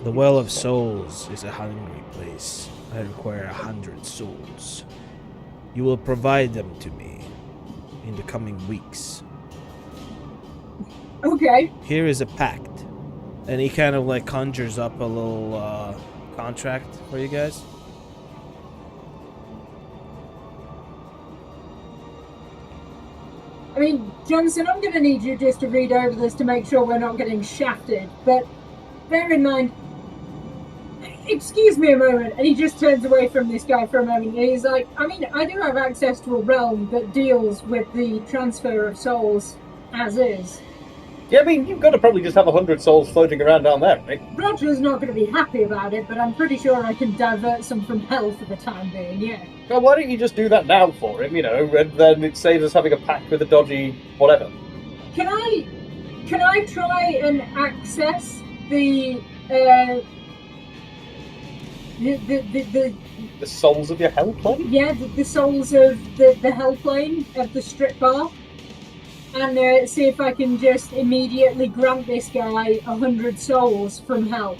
The Well of Souls is a hungry place. I require 100 souls. You will provide them to me in the coming weeks. Okay. Here is a pact. And he kind of like conjures up a little contract for you guys. I mean, Johnson, I'm going to need you just to read over this to make sure we're not getting shafted. But bear in mind, excuse me a moment. And he just turns away from this guy for a moment. And he's like, I mean, I do have access to a realm that deals with the transfer of souls as is. Yeah, I mean, you've got to probably just have 100 souls floating around down there, right? Roger's not going to be happy about it, but I'm pretty sure I can divert some from hell for the time being, yeah. Well, why don't you just do that now for him, and then it saves us having a pact with a dodgy whatever. Can I try and access the souls of your hell plane? Yeah, the souls of the hell plane of the strip bar, and see if I can just immediately grant this guy 100 souls from hell.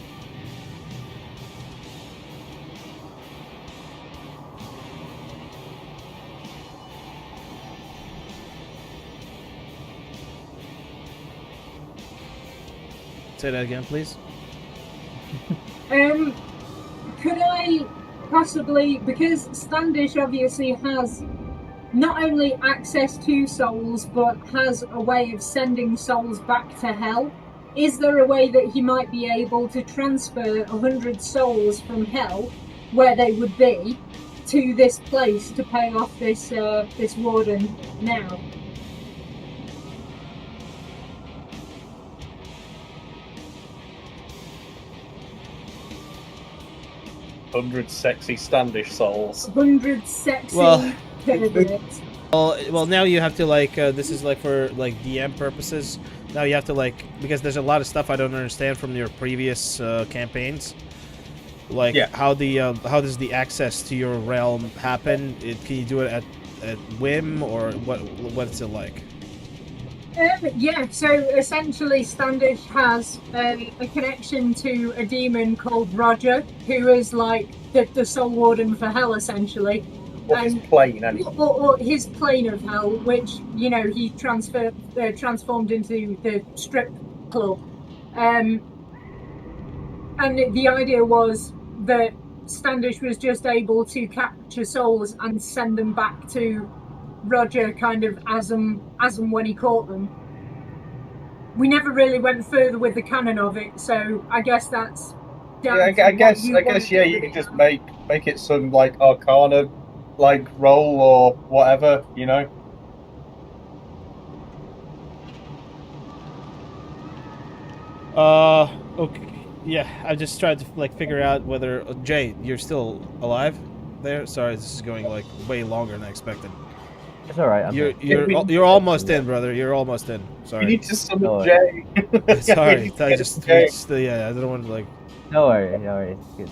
Say that again, please. Could I possibly, because Standish obviously has not only access to souls, but has a way of sending souls back to hell, is there a way that he might be able to transfer 100 souls from hell, where they would be, to this place to pay off this this warden now? "100 sexy Standish souls." 100 sexy Well- perverts. Well, now you have to like this is like for like DM purposes. Now you have to like, because there's a lot of stuff I don't understand from your previous campaigns. Like how does the access to your realm happen? Can you do it at whim, or what's it like? Yeah, so essentially Standish has a connection to a demon called Roger, who is like the soul warden for hell, essentially. Or his plane, anyway. Or his plane of hell, which, he transformed into the strip club. And the idea was that Standish was just able to capture souls and send them back to Roger kind of as and when he caught them. We never really went further with the canon of it, so I guess that's I guess you can just make it some like Arcana like roll or whatever, Okay. Yeah, I just tried to like figure out whether Jay, you're still alive there? Sorry, this is going like way longer than I expected. It's alright. You're almost in, brother. You're almost in. Sorry. You need to summon Jay. Sorry, I just yeah, I don't want to like. No worry, it's good.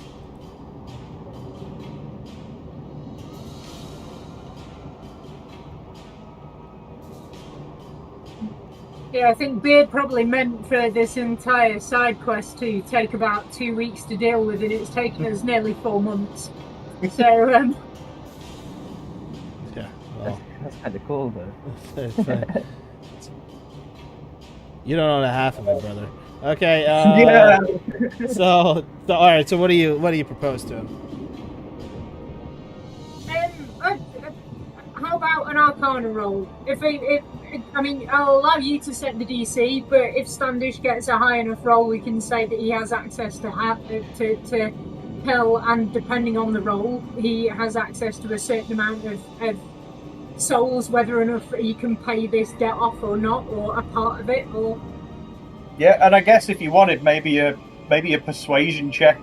Yeah, I think Beard probably meant for this entire side quest to take about 2 weeks to deal with, and it's taken us nearly 4 months. So, yeah, well, that's kind of cool, though. You don't know the half of it, brother. Okay. Yeah. So all right. So what do you propose to him? how about an Arcana roll? I mean, I'll allow you to set the DC, but if Standish gets a high enough roll, we can say that he has access to hell, and depending on the roll, he has access to a certain amount of souls, whether enough that he can pay this debt off or not, or a part of it, or... Yeah, and I guess if you wanted, maybe a persuasion check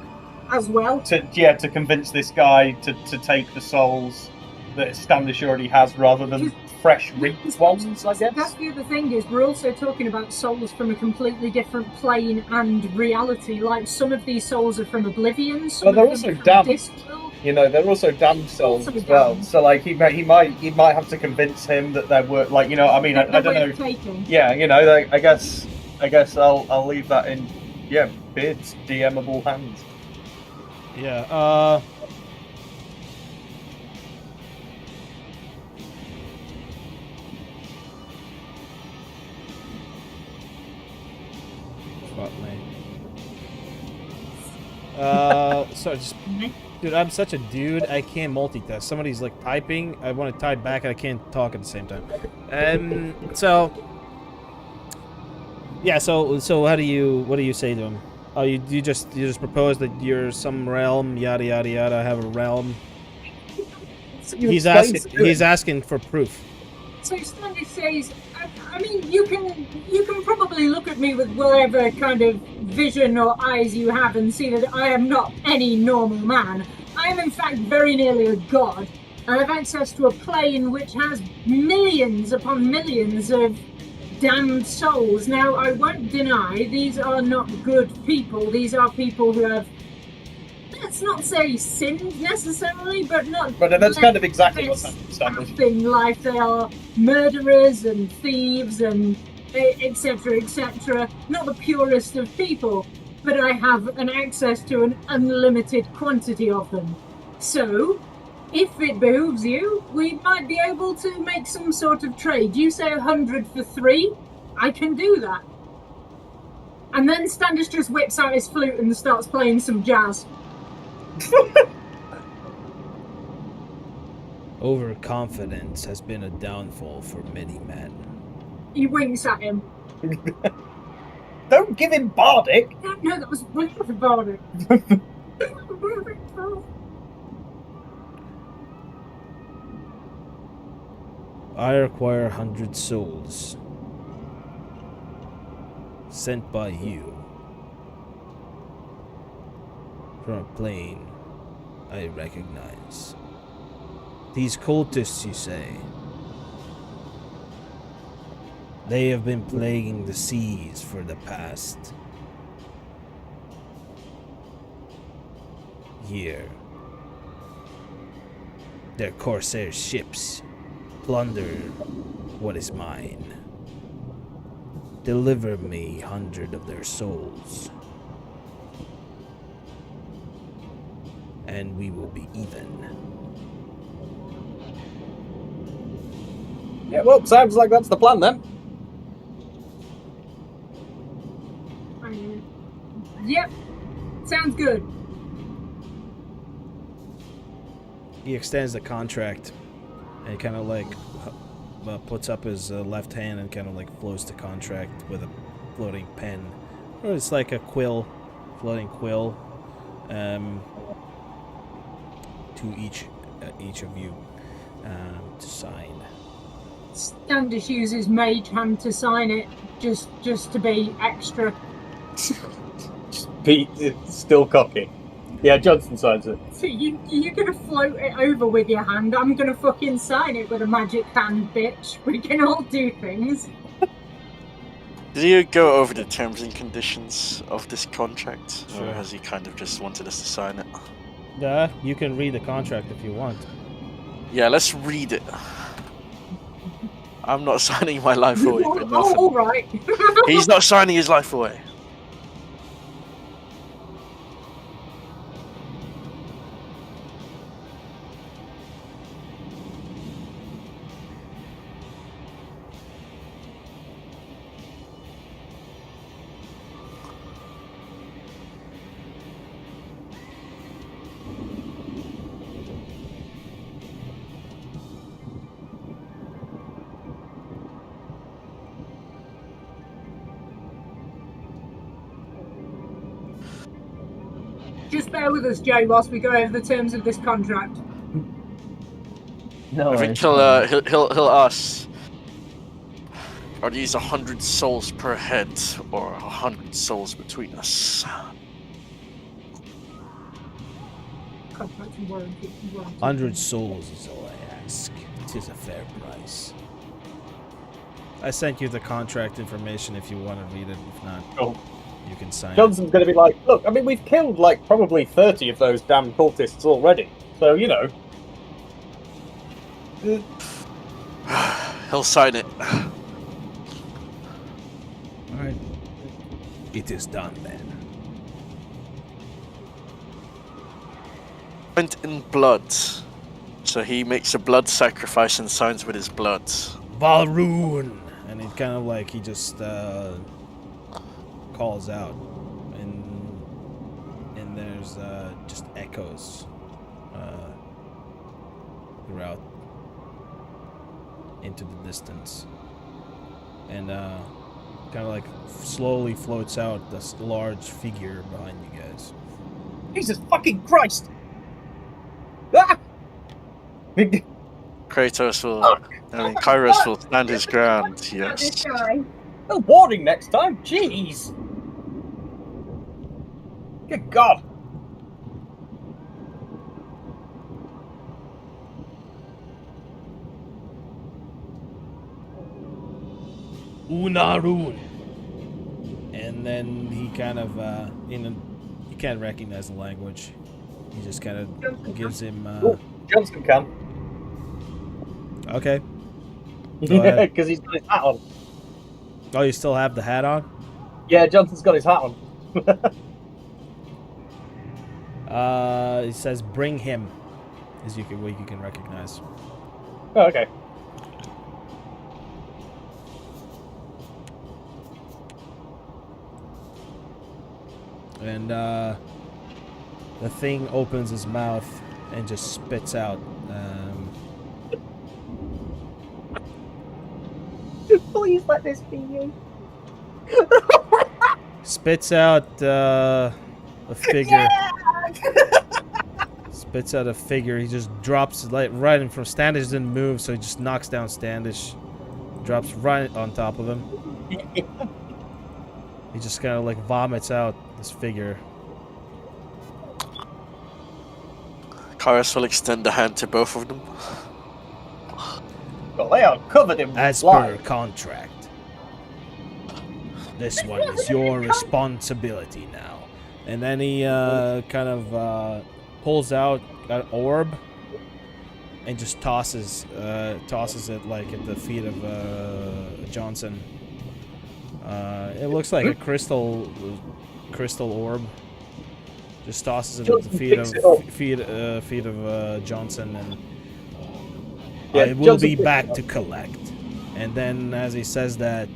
as well. To convince this guy to take the souls that Standish already has, rather than fresh reaped ones, I guess. That's the other thing, is we're also talking about souls from a completely different plane and reality. Like, some of these souls are from Oblivion, some they're of also them are damned. from Discworld. They're also damned souls as well. Damned. So, like, he might have to convince him that they're worth, like, I mean, I don't know. Taken. Yeah, I guess I'll leave that in, Beard's DMable hands. Yeah. sorry. Dude, I'm such a dude. I can't multitask. Somebody's like typing. I want to type back, and I can't talk at the same time. So yeah. So what do you say to him? Oh, you just propose that you're some realm, yada yada yada. Have a realm. He's asking for proof. So Standish says, I mean, you can probably look at me with whatever kind of vision or eyes you have and see that I am not any normal man. I am in fact very nearly a god. I have access to a plane which has millions upon millions of damned souls. Now, I won't deny these are not good people. These are people who have, let's not say sinned necessarily, but not. But that's kind of exactly what's happened. In life, they are murderers and thieves and etc. etc. Not the purest of people, but I have an access to an unlimited quantity of them. So, if it behooves you, we might be able to make some sort of trade. You say 100 for 3? I can do that. And then Standish just whips out his flute and starts playing some jazz. Overconfidence has been a downfall for many men. He winks at him. Don't give him bardic. No, that was way for bardic. I require 100 souls sent by you from a plane I recognize. These cultists, you say, they have been plaguing the seas for the past year. Their corsair ships plunder what is mine. Deliver me 100 of their souls, and we will be even. Yeah, well, sounds like that's the plan then. Yep, sounds good. He extends the contract, and he kind of like puts up his left hand and kind of like floats the contract with a floating pen, or it's like a quill, floating quill, to each of you to sign. Standish uses mage hand to sign it, just to be extra. Pete is still cocky. Yeah, Johnson signs it. So you're gonna float it over with your hand. I'm gonna fucking sign it with a magic hand, bitch. We can all do things. Did you go over the terms and conditions of this contract, Sure. or has he kind of just wanted us to sign it? Yeah, you can read the contract if you want. Yeah, let's read it. I'm not signing my life away for nothing. Oh, all right. He's not signing his life away. Just bear with us, Jay, whilst we go over the terms of this contract. No, I think he'll ask, are these 100 souls per head, or 100 souls between us? Contract and warranty. 100 souls is all I ask. It is a fair price. I sent you the contract information if you want to read it. If not, Cool. you can sign Johnson's going to be like, look, I mean, we've killed like probably 30 of those damn cultists already. So, you know. He'll sign it. it. Alright. It is done then. Went in blood. So he makes a blood sacrifice and signs with his blood. Valrune! And it kind of like he just calls out. And there's there's just echoes throughout into the distance, and kind of like slowly floats out this large figure behind you guys. Jesus fucking Christ! Ah! Kratos will, Kairos will stand his ground. This Yes. guy. A warning next time. Jeez. Good God. Unarun. And then he kind of, you can't recognize the language. He just kind of gives him. Johnson can. Okay. Yeah, because he's got his hat on. Oh, you still have the hat on? Yeah, Johnson's got his hat on. It says "bring him," as what you can recognize. Oh, okay. And the thing opens his mouth and just spits out. Please let this be you. Spits out a figure. Spits out a figure. He just drops like right in front. Standish didn't move, so he just knocks down Standish. Drops right on top of him. He just kind of like vomits out this figure. Kairos will extend a hand to both of them. Well, they are covered in As blood. per contract. This one is your responsibility now. And then he kind of pulls out an orb and just tosses it like at the feet of Johnson. It looks like a crystal orb. Just tosses it at the feet of Johnson, and I will Johnson be back to collect. And then, as he says that,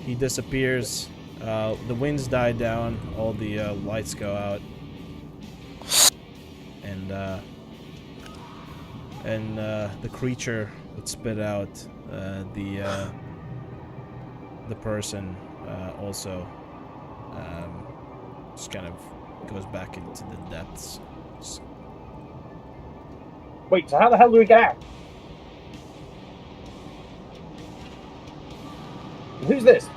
he disappears. The winds die down. All the lights go out, and the creature that spit out the person also just kind of goes back into the depths. Wait, so how the hell do we get out? Who's this?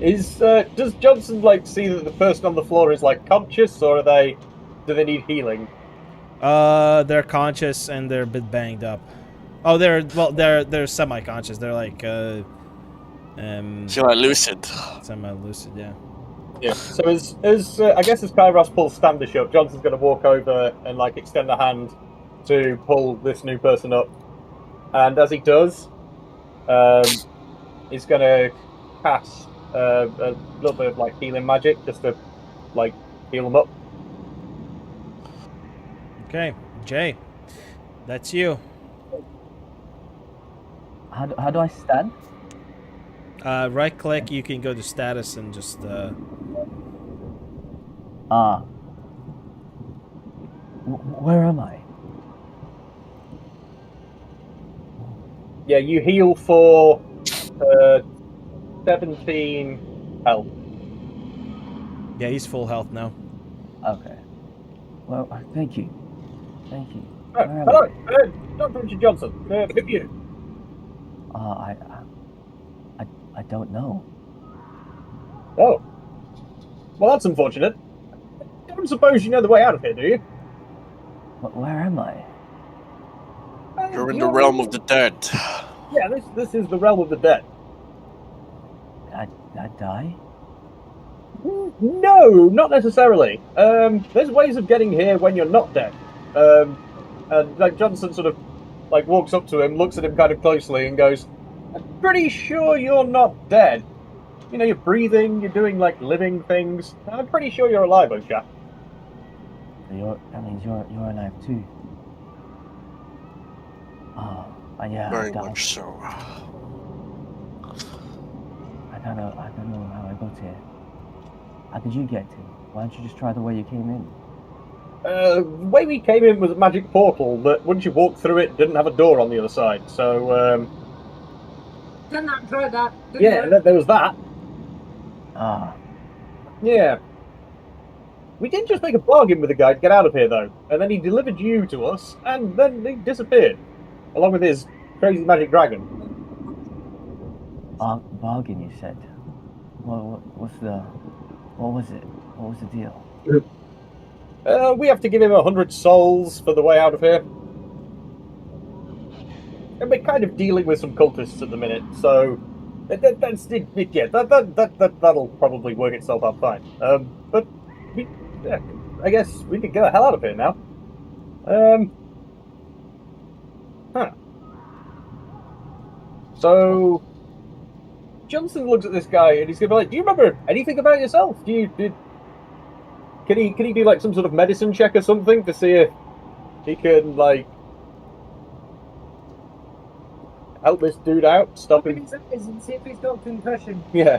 Does Johnson like see that the person on the floor is like conscious, or do they need healing? They're conscious and they're a bit banged up. Oh, they're semi-conscious. They're like So like lucid. semi-lucid, yeah. Yeah. So as I guess as Kairos pulls Standish up, Johnson's going to walk over and like extend a hand to pull this new person up, and as he does, he's going to cast a little bit of like healing magic just to like heal him up. Okay, Jay, that's you. How do I stand? Right click, you can go to status and just Where am I? Yeah, you heal for 17 health. yeah, he's full health now. Okay. Well, thank you. Thank you. Oh, Where am hello, Dr. Richard Johnson. Who are you? I don't know. Oh. Well, that's unfortunate. I don't suppose you know the way out of here, do you? Where am I? You're in the realm of the dead. Yeah, this is the realm of the dead. I die? No, not necessarily. There's ways of getting here when you're not dead. And like Johnson sort of like walks up to him, looks at him kind of closely, and goes, "I'm pretty sure you're not dead. You know, you're breathing, you're doing like living things. I'm pretty sure you're alive, old chap." That means you're alive too. Oh, yeah. Very I died. much so. I don't know how I got here. How did you get here? Why don't you just try the way you came in? The way we came in was a magic portal that, once you walked through it, didn't have a door on the other side. So, Done that, tried that. Didn't yeah, work. there was that. Ah, Yeah. We did just make a bargain with the guy to get out of here, though. And then he delivered you to us, and then he disappeared. Along with his crazy magic dragon. bargain, you said. What was it? What was the deal? We have to give him 100 souls for the way out of here. And we're kind of dealing with some cultists at the minute, so that'll probably work itself out fine. But I guess we could get the hell out of here now. So Johnson looks at this guy and he's gonna be like, "Do you remember anything about yourself? Can he do like some sort of medicine check or something to see if he can like help this dude out, stop him?" And see if he's got concussion. Yeah.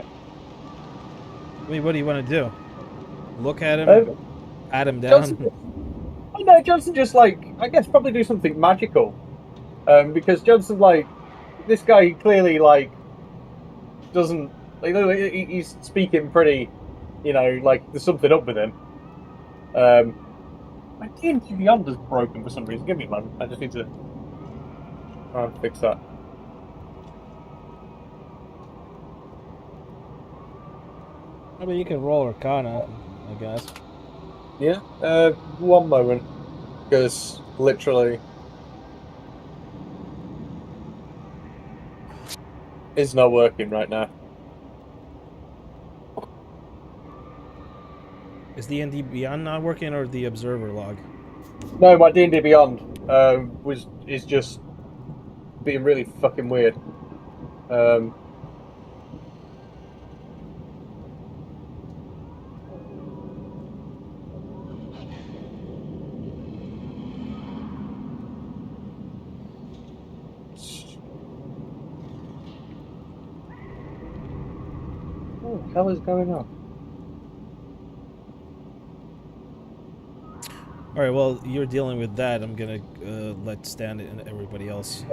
I mean, what do you want to do? Look at him, pat him down. Johnson just like, I guess probably do something magical, because Johnson, like, this guy clearly like doesn't like, he's speaking pretty, like there's something up with him. My DNDBeyond is broken for some reason. Give me a moment. I just need to fix that. I mean, you can roll Arcana, I guess. Yeah. One moment, because literally it's not working right now. Is the DNDBeyond not working, or the Observer log? No, my DNDBeyond is just being really fucking weird. What the hell is going on? All right. Well, you're dealing with that. I'm gonna let Stan and everybody else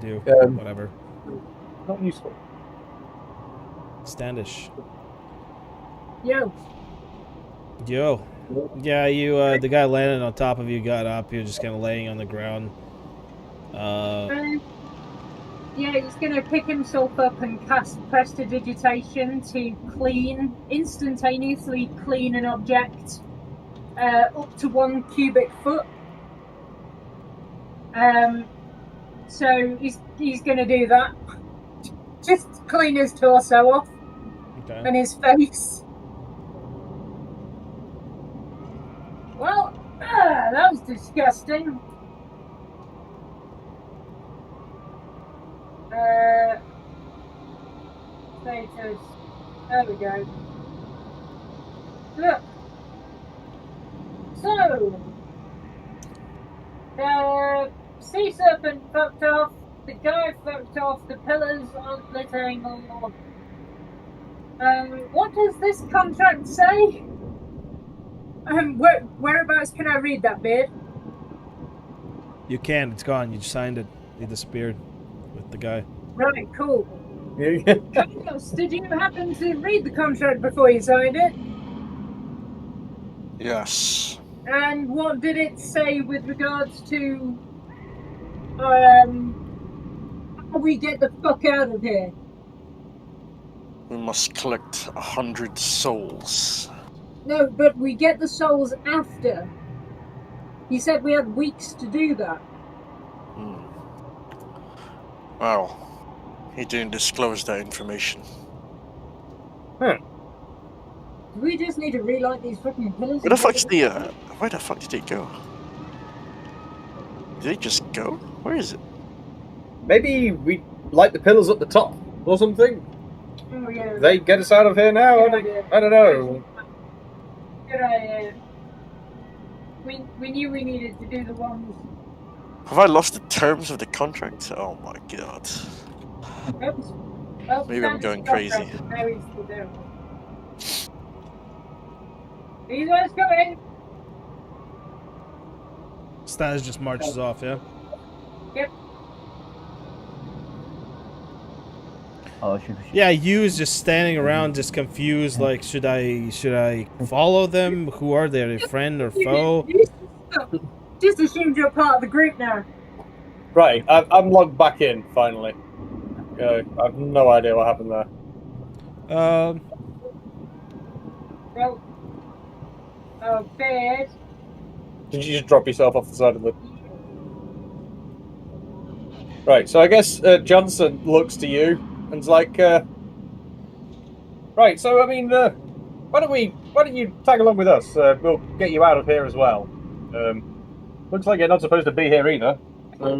do whatever. Not useful. Standish. Yo. Yeah, you. The guy landed on top of you, got up. You're just kind of laying on the ground. Yeah, he's going to pick himself up and cast Prestidigitation to instantaneously clean an object up to 1 cubic foot. So he's going to do that. Just clean his torso off and his face. Well, that was disgusting. Status. There we go. Look. So, the sea serpent fucked off. The guy fucked off. The pillars aren't lit anymore. What does this contract say? Whereabouts can I read that, Beard? You can. It's gone. You signed it. It disappeared with the guy. Right, cool. Carlos, did you happen to read the contract before you signed it? Yes. And what did it say with regards to how we get the fuck out of here? We must collect 100 souls. No, but we get the souls after. You said we had weeks to do that. Well, he didn't disclose that information. We just need to relight these fucking pillars. Where the fuck did he go? Did he just go? Where is it? Maybe we light the pillars at the top or something. Oh yeah. They get us out of here now. I don't know. Good idea. We knew we needed to do the ones. Have I lost the terms of the contract? Oh my god. Oops. Well, Maybe I'm Stannis going is crazy. up, now he's still down. These guys coming! Stannis just marches off, yeah? Yep. Oh, should Yeah, Yu's just standing around, just confused. Like, should I follow them? Who are they? A friend or foe? Just assumed you're part of the group now. Right, I'm logged back in finally. I have no idea what happened there. Well, oh, bad. Did you just drop yourself off the side of the... Right, so I guess Johnson looks to you and's like, right, so I mean, why don't you tag along with us? We'll get you out of here as well. Looks like you're not supposed to be here either. So,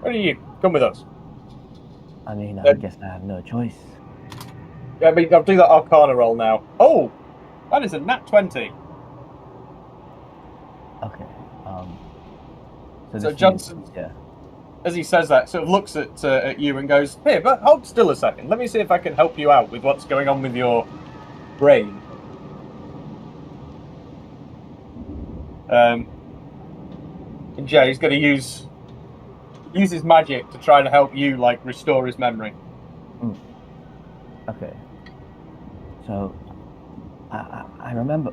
why don't you come with us? I mean, I guess I have no choice. I mean, I'll do that Arcana roll now. Oh, that is a nat 20. Okay. So this Johnson, means- yeah. as he says that, sort of looks at you and goes, "Here, but hold still a second. Let me see if I can help you out with what's going on with your brain." And Jay's going to use his magic to try and help you, like, restore his memory. Okay. So, I remember.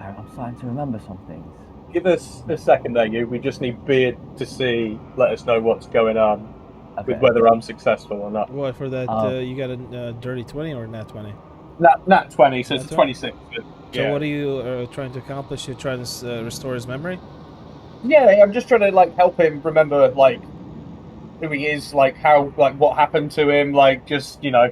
I'm starting to remember some things. Give us a second there, you. We just need Beard to let us know what's going on Okay. with whether I'm successful or not. What for that? You got a dirty 20 or nat 20? Nat 20, so it's Nat 20? 26. So Yeah. what are you trying to accomplish? You're trying to restore his memory? Yeah, I'm just trying to, like, help him remember, like, who he is, like, how, like, what happened to him, like, just, you know.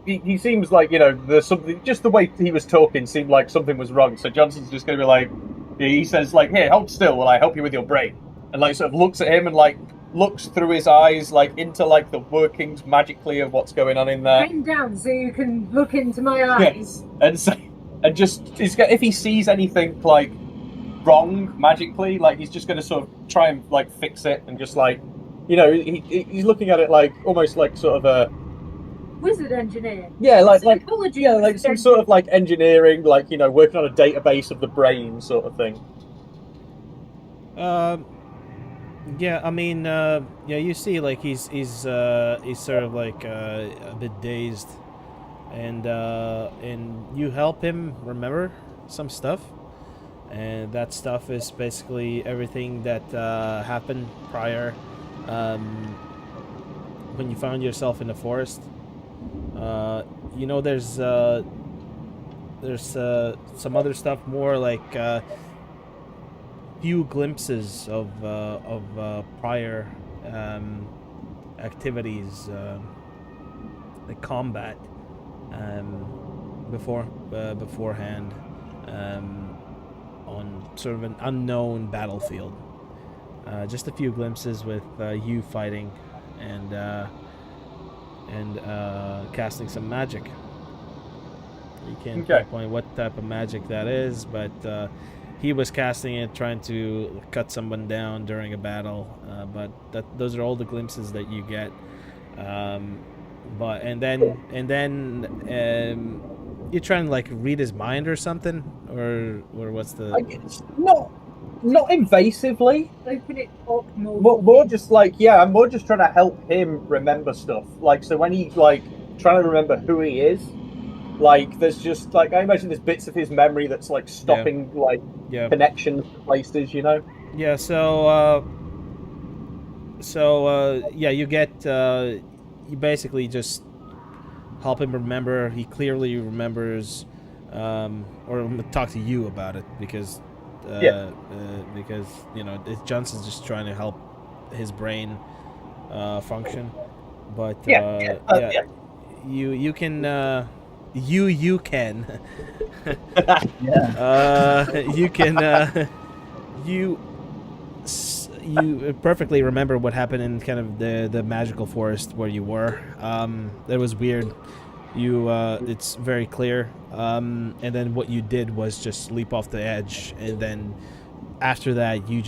He seems like, you know, there's something, just the way he was talking seemed like something was wrong. So Johnson's just going to be like, he says, like, "Here, hold still while I help you with your brain." And, like, sort of looks at him and, like, looks through his eyes, like, into, like, the workings magically of what's going on in there. Bend down so you can look into my eyes. And so, and just, if he sees anything, like, wrong magically, like, he's just going to sort of try and, like, fix it and just, like, you know, he's looking at it like, almost like sort of a... Wizard engineer. Yeah, like Psychology yeah, like wizard some sort of, like, engineering, like, you know, working on a database of the brain sort of thing. Yeah, I mean, yeah, you see, like, he's sort of like a bit dazed, and you help him remember some stuff, and that stuff is basically everything that happened prior, when you found yourself in the forest. You know, there's some other stuff, more like few glimpses of prior activities, like combat, beforehand, on sort of an unknown battlefield. Just a few glimpses with you fighting and casting some magic. You can't pinpoint what type of magic that is, but he was casting it, trying to cut someone down during a battle. But those are all the glimpses that you get. And then you're trying to, like, read his mind or something, or what's the? Not invasively. Open it up more. More just like, yeah, I'm more just trying to help him remember stuff. Like, so when he's, like, trying to remember who he is, like, there's just, like, I imagine there's bits of his memory that's, like, stopping, connections to places, you know? Yeah, yeah, you get, you basically just help him remember. He clearly remembers, or talk to you about it, because, because, you know, Johnson's just trying to help his brain function. But, you can, you can you perfectly remember what happened in kind of the magical forest where you were. It was weird. It's very clear. And then what you did was just leap off the edge, and then after that you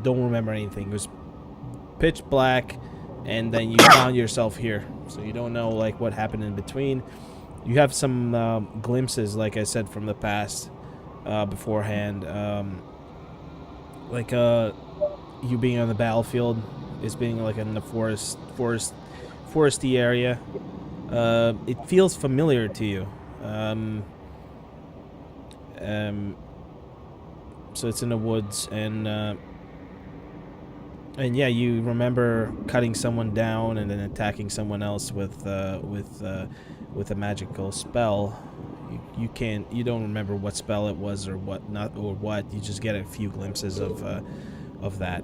don't remember anything. It was pitch black. and then you found yourself here. So you don't know like what happened in between. You have some glimpses, like I said, from the past beforehand, like you being on the battlefield, is being like in the foresty area. It feels familiar to you. So it's in the woods, and yeah, you remember cutting someone down and then attacking someone else with a magical spell. You don't remember what spell it was or what not or what. You just get a few glimpses of that.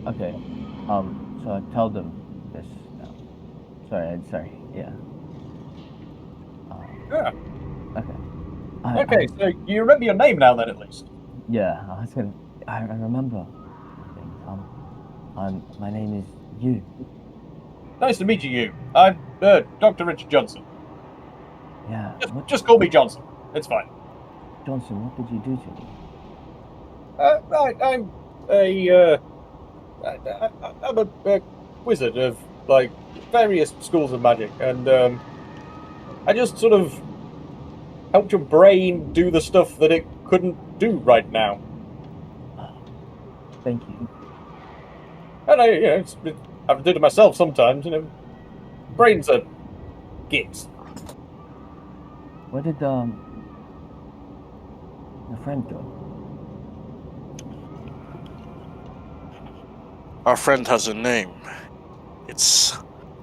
Okay. So I tell them this. Sorry. Yeah. Yeah. Okay. Okay, so you remember your name now then, at least? Yeah, I remember. My name is Yu. Nice to meet you. I'm Dr. Richard Johnson. Yeah. Just call me Johnson. It's fine. Johnson, what did you do to me? I'm a wizard of like various schools of magic, and I just sort of helped your brain do the stuff that it couldn't do right now. Thank you. And I have to do it myself sometimes. Brains are gits. Where did your friend go? Our friend has a name. It's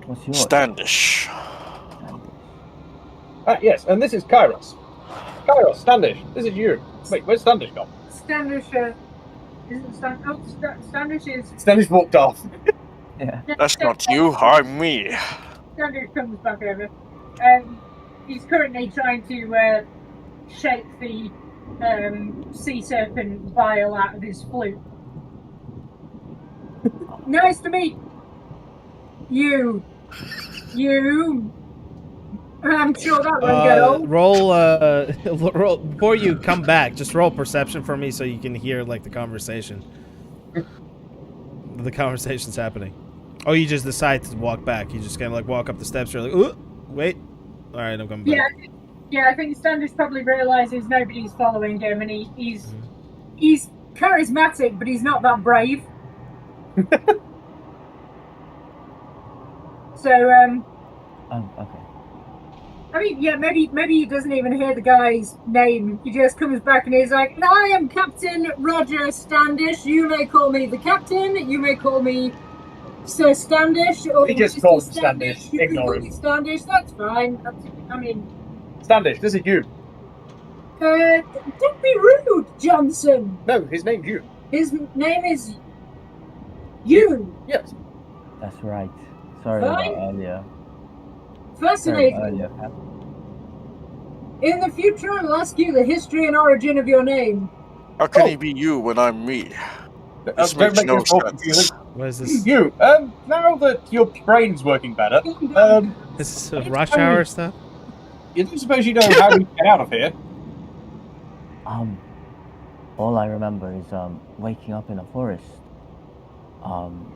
What's yours? Standish. Yes, and this is Kairos. Kairos, Standish, this is you. Wait, where's Standish gone? Standish, isn't Standish is... Standish walked off. Yeah. That's not you, I'm me. Standish comes back over. He's currently trying to shake the sea serpent vial out of his flute. Nice to meet you. I'm sure that won't get old. Roll before you come back. Just roll perception for me so you can hear like the conversation. The conversation's happening. Oh, you just decide to walk back. You just kind of like walk up the steps. You're like, ooh, wait. All right, I'm coming back. Yeah. I think Standish probably realizes nobody's following him, and he's charismatic, but he's not that brave. So Okay. I mean, yeah, maybe he doesn't even hear the guy's name. He just comes back and he's like, I am Captain Roger Standish. You may call me the Captain. You may call me Sir Standish. Or He just calls him Standish. You can Ignore call him. me Standish. That's fine. I mean... Standish, this is you. Don't be rude, Johnson. No, his name's you. His name is... You. Yes. That's right. Sorry Fine. about earlier. Fascinating. In the future, I'll ask you the history and origin of your name. How can he be you when I'm me? This Don't makes make no this more sense. confusing. What is this? You, now that your brain's working better, This is rush hour stuff. you don't suppose you know how we get out of here? All I remember is waking up in a forest. I'm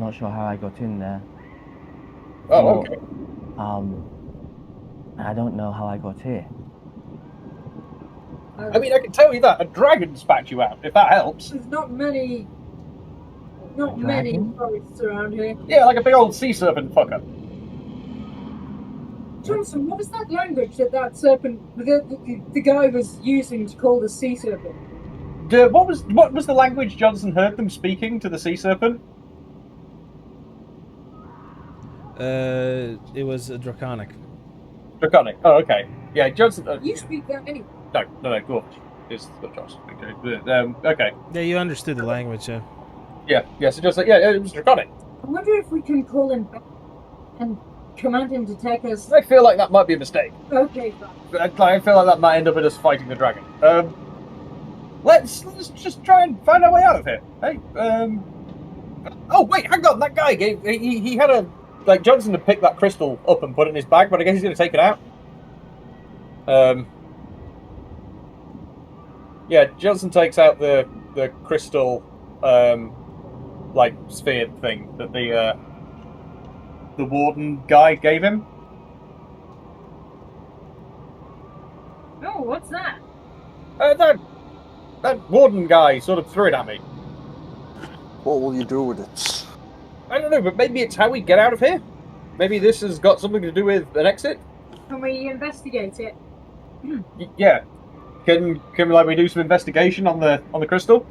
not sure how I got in there. Oh, okay. I don't know how I got here. I mean, I can tell you that a dragon spat you out, if that helps. There's not many Dragon? forests around here. Yeah, like a big old sea serpent fucker. Johnson, what was that language that serpent, the guy was using to call the sea serpent? What was the language Johnson heard them speaking to the sea serpent? It was draconic. Draconic. Oh, okay. Yeah, Johnson. You speak that anyway. No, Dwarf is the Johnson. Okay. Yeah, you understood the language. Yeah. So Johnson. Yeah, it was Draconic. I wonder if we can call him back and command him to take us. I feel like that might be a mistake. Okay, fine. I feel like that might end up with us fighting the dragon. Let's just try and find our way out of here. Hey. Oh wait, hang on. That guy he had a. Like, Johnson had picked that crystal up and put it in his bag, but I guess he's going to take it out. Yeah, Johnson takes out the crystal like sphere thing that the warden guy gave him. Oh, what's that? That warden guy sort of threw it at me. What will you do with it? I don't know, but maybe it's how we get out of here. Maybe this has got something to do with an exit. Can we investigate it? Yeah. Can we do some investigation on the crystal?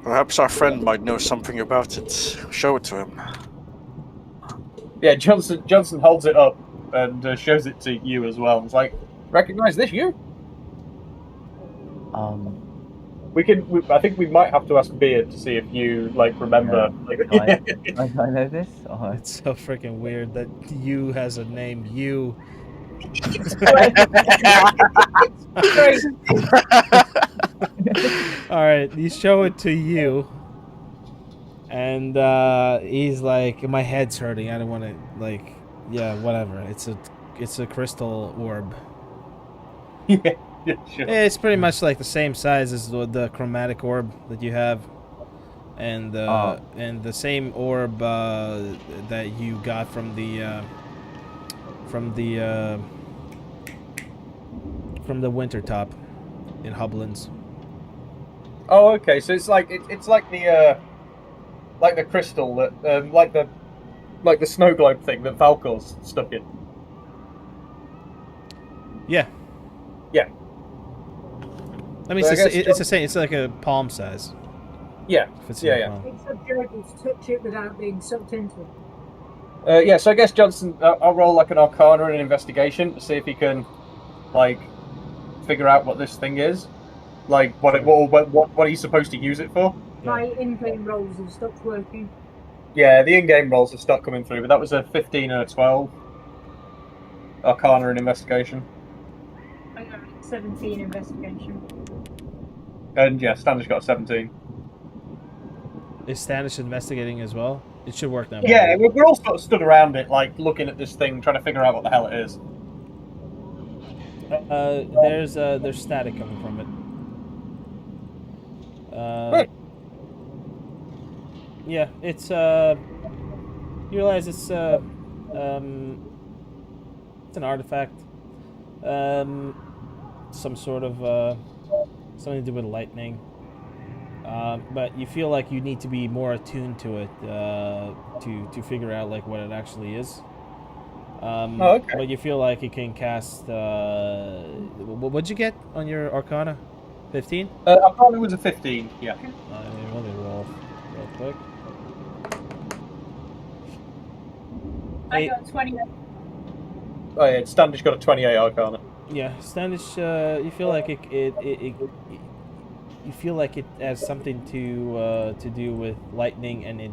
Perhaps our friend might know something about it. Show it to him. Yeah, Johnson holds it up and shows it to you as well. It's like, recognize this, you? I think we might have to ask Beard to see if you remember. Yeah. Do I know this? Or... It's so freaking weird that you has a name. You. All right, you show it to you, and he's like, "My head's hurting. I don't want to yeah, whatever. It's a crystal orb. Yeah, sure. It's pretty much like the same size as the chromatic orb that you have, and the same orb that you got from the winter top in Hublands. Oh, okay. So it's like the crystal that like the snow globe thing that Valkor's stuck in. Yeah. Yeah. I mean, So it's the same. It's like a palm size. Yeah. Fits in your Yeah. palm. Except you're able to touch it without being sucked into it. Yeah. So I guess Johnson, I'll roll like an Arcana and an investigation to see if he can figure out what this thing is, what he's supposed to use it for. My in-game rolls have stopped working. Yeah, the in-game rolls have stopped coming through, but that was a 15 and a 12. Arcana and investigation. I got 17 investigation. And yeah, Standish got a 17. Is Standish investigating as well? It should work now. Yeah, we're all sort of stood around it, looking at this thing, trying to figure out what the hell it is. There's static coming from it. Yeah, it's you realize it's an artifact, some sort of something to do with lightning. But you feel like you need to be more attuned to it to figure out what it actually is. Okay. But you feel like it can cast. What'd you get on your Arcana? 15? Arcana was a 15. Yeah. Let me roll real quick. I got 28. Oh yeah, Standish got a 28 Arcana. Yeah, Standish. You feel like it you feel like it has something to do with lightning, and it,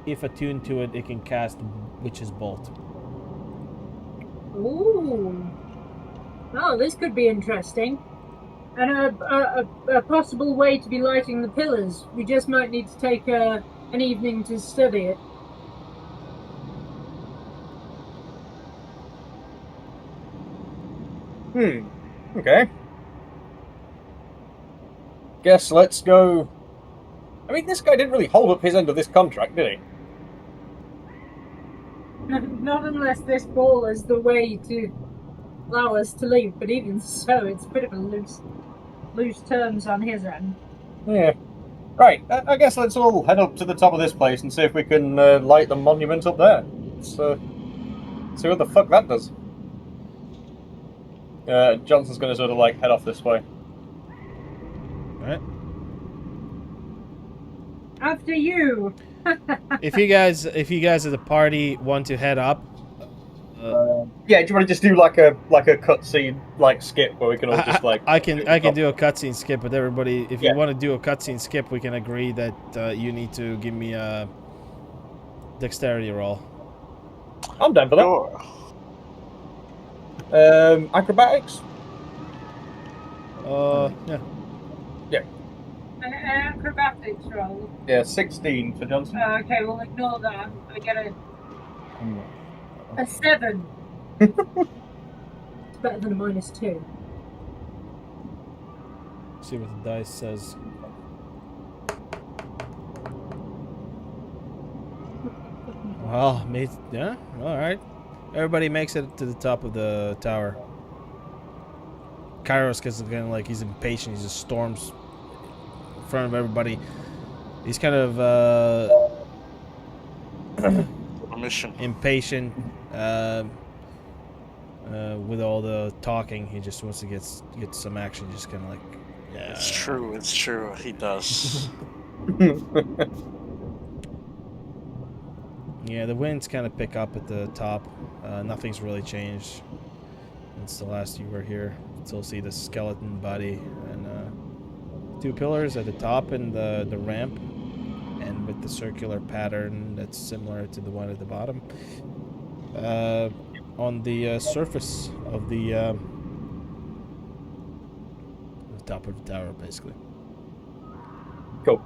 if attuned to it, it can cast Witch's Bolt. Ooh. Oh, this could be interesting. And a possible way to be lighting the pillars. We just might need to take an evening to study it. Okay. Guess let's go. I mean, this guy didn't really hold up his end of this contract, did he? Not unless this ball is the way to allow us to leave, but even so, it's a bit of a loose terms on his end. Yeah. Right, I guess let's all head up to the top of this place and see if we can light the monument up there. Let's see what the fuck that does. Johnson's going to sort of head off this way. Alright. After you! If you guys at the party want to head up, yeah, do you want to just do like a cutscene skip where we can all just I can do a cutscene skip with everybody. If you want to do a cutscene skip, we can agree that you need to give me a dexterity roll. I'm down for that. Sure. Acrobatics. Yeah. Yeah. An acrobatics roll. Yeah, 16 for Johnson. Okay, we'll ignore that. I get a 7. It's better than a -2. See what the dice says. Well, yeah, all right. Everybody makes it to the top of the tower. Kairos, because again, like he's impatient. He just storms in front of everybody. He's kind of Mission. impatient with all the talking. He just wants to get some action. Just kind of like, yeah. It's true. It's true. He does. Yeah, the winds kind of pick up at the top. Nothing's really changed since the last you were here. You still see the skeleton body and 2 pillars at the top and the ramp, and with the circular pattern that's similar to the one at the bottom. On the surface of the top of the tower, basically. Cool.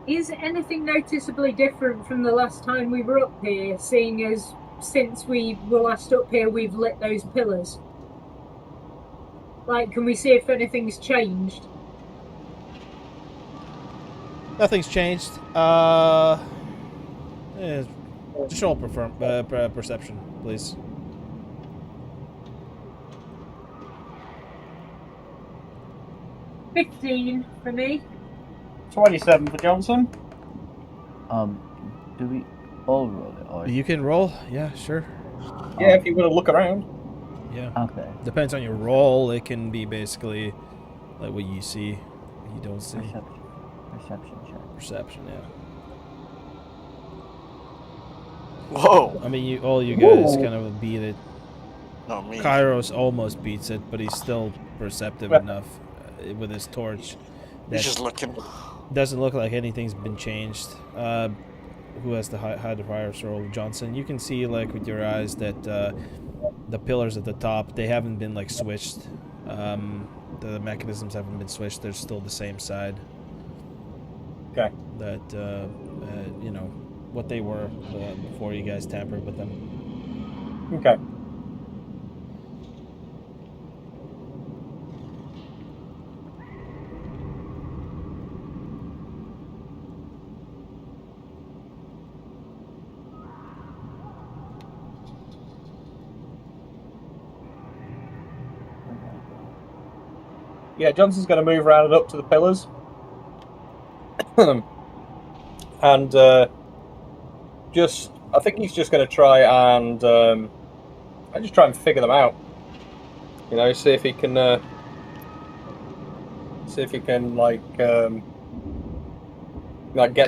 Is anything noticeably different from the last time we were up here, seeing as since we were last up here we've lit those pillars? Like, can we see if anything's changed? Nothing's changed. Just roll perception, please. $15 for me. 27 for Johnson. Do we all roll it? Or... You can roll. Yeah, sure. Yeah, if you want to look around. Yeah. Okay. Depends on your roll. It can be basically like what you see, what you don't see. Perception check. Perception, yeah. Whoa. I mean, all you guys kind of beat it. Not me. Kairos almost beats it, but he's still perceptive enough with his torch. He's just looking. Doesn't look like anything's been changed. Who has the hide the fires roll? Johnson. You can see like with your eyes that the pillars at the top, they haven't been like switched. The mechanisms haven't been switched. They're still the same side. Okay. That you know what they were before you guys tampered with them. Okay. Yeah, Johnson's going to move around and up to the pillars. And I think he's just going to try and figure them out. You know, see if he can like get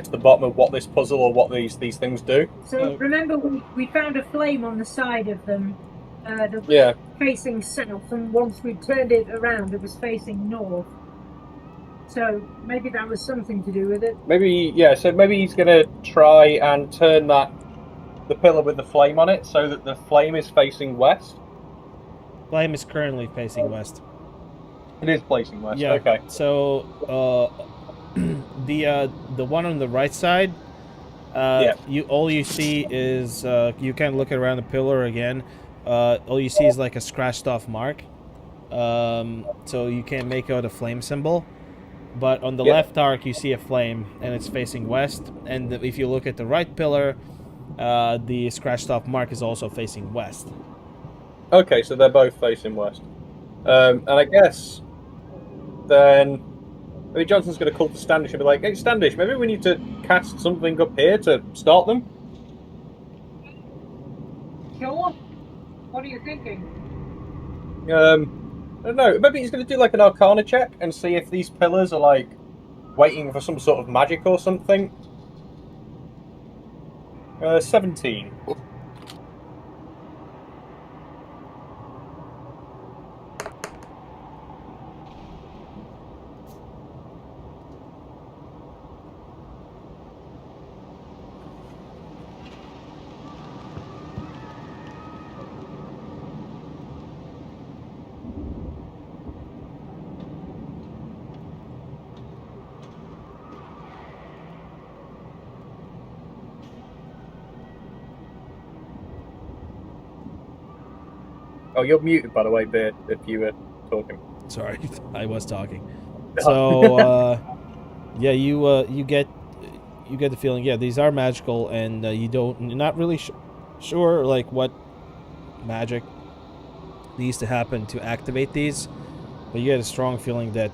to the bottom of what this puzzle or what these things do. So remember, we found a flame on the side of them. Yeah. Facing south, and once we turned it around, it was facing north. So maybe that was something to do with it. Maybe, yeah. So maybe he's going to try and turn the pillar with the flame on it, so that the flame is facing west. Flame is currently facing west. It is facing west. Yeah. Okay. So the one on the right side, all you see is you can look around the pillar again. All you see is like a scratched off mark. So you can't make out a flame symbol. But on the left arc, you see a flame, and it's facing west. And if you look at the right pillar, the scratched off mark is also facing west. Okay, so they're both facing west. And I guess then maybe Johnson's going to call to Standish and be like, "Hey, Standish, maybe we need to cast something up here to start them." Sure. What are you thinking? I don't know. Maybe he's going to do like an Arcana check and see if these pillars are like waiting for some sort of magic or something. 17. Oh, you're muted, by the way, Beard, if you were talking. Sorry, I was talking. So Yeah, you get the feeling. Yeah, these are magical, and you're not really sure like what magic needs to happen to activate these, but you get a strong feeling that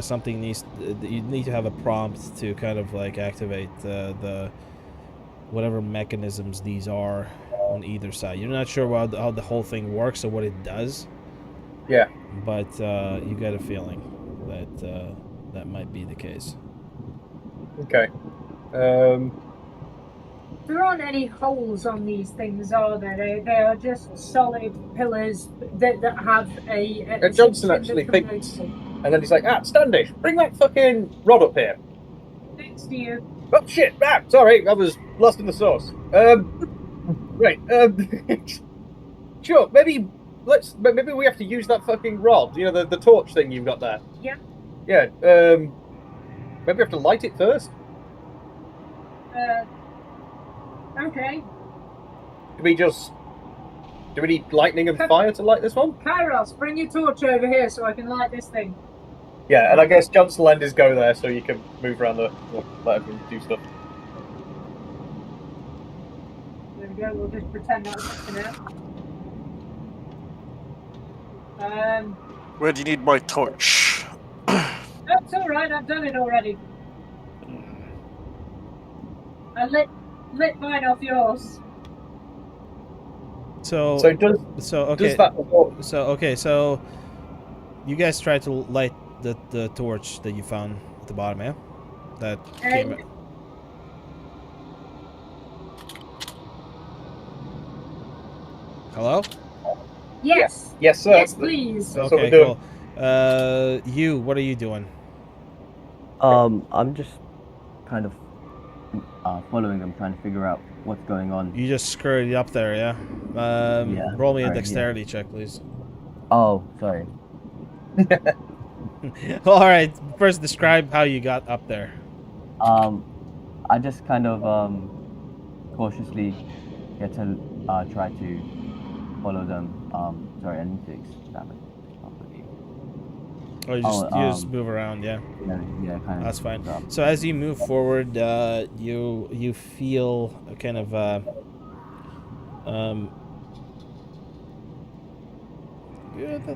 something needs. You need to have a prompt to kind of like activate the whatever mechanisms these are on either side. You're not sure how the whole thing works or what it does. Yeah. But you get a feeling that that might be the case. Okay. There aren't any holes on these things, are there? They are just solid pillars that have a Johnson section actually that thinks, promotes them. and then he's like, Standish, bring that fucking rod up here. Next to you. Oh shit! Sorry, I was lost in the sauce. Right. Sure. Maybe we have to use that fucking rod. You know, the torch thing you've got there. Yeah. Yeah. Maybe we have to light it first. Okay. Do we need lightning and fire to light this one? Kairos, bring your torch over here so I can light this thing. Yeah, and I guess Johnson will end his go there so you can move around let everyone do stuff. There we go, we'll just pretend that's for now. Where do you need my torch? That's alright, I've done it already. I lit mine off yours. So you guys tried to light the torch that you found at the bottom, yeah? That came. Hello? Yes. Yes, sir. Yes, please. Okay, cool. What are you doing? I'm just kind of following them, trying to figure out what's going on. You just scurried up there, yeah? Yeah. Roll me a dexterity check, please. Oh, sorry. Alright, first describe how you got up there. I just kind of cautiously get to try to follow them. Sorry, I need to establish properly. Oh, you just move around, yeah? Yeah, kind of. That's fine. So as you move forward, you feel a kind of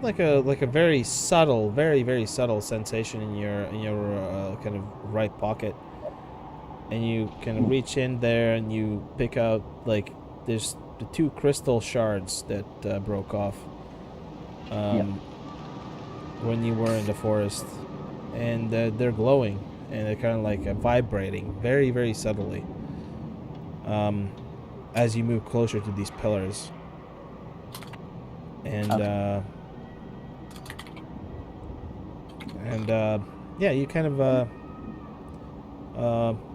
like a very subtle, very subtle sensation in your kind of right pocket, and you kind of reach in there and you pick out like there's the 2 crystal shards that broke off when you were in the forest, and they're glowing and they're kind of like vibrating very subtly as you move closer to these pillars. And yeah, you kind of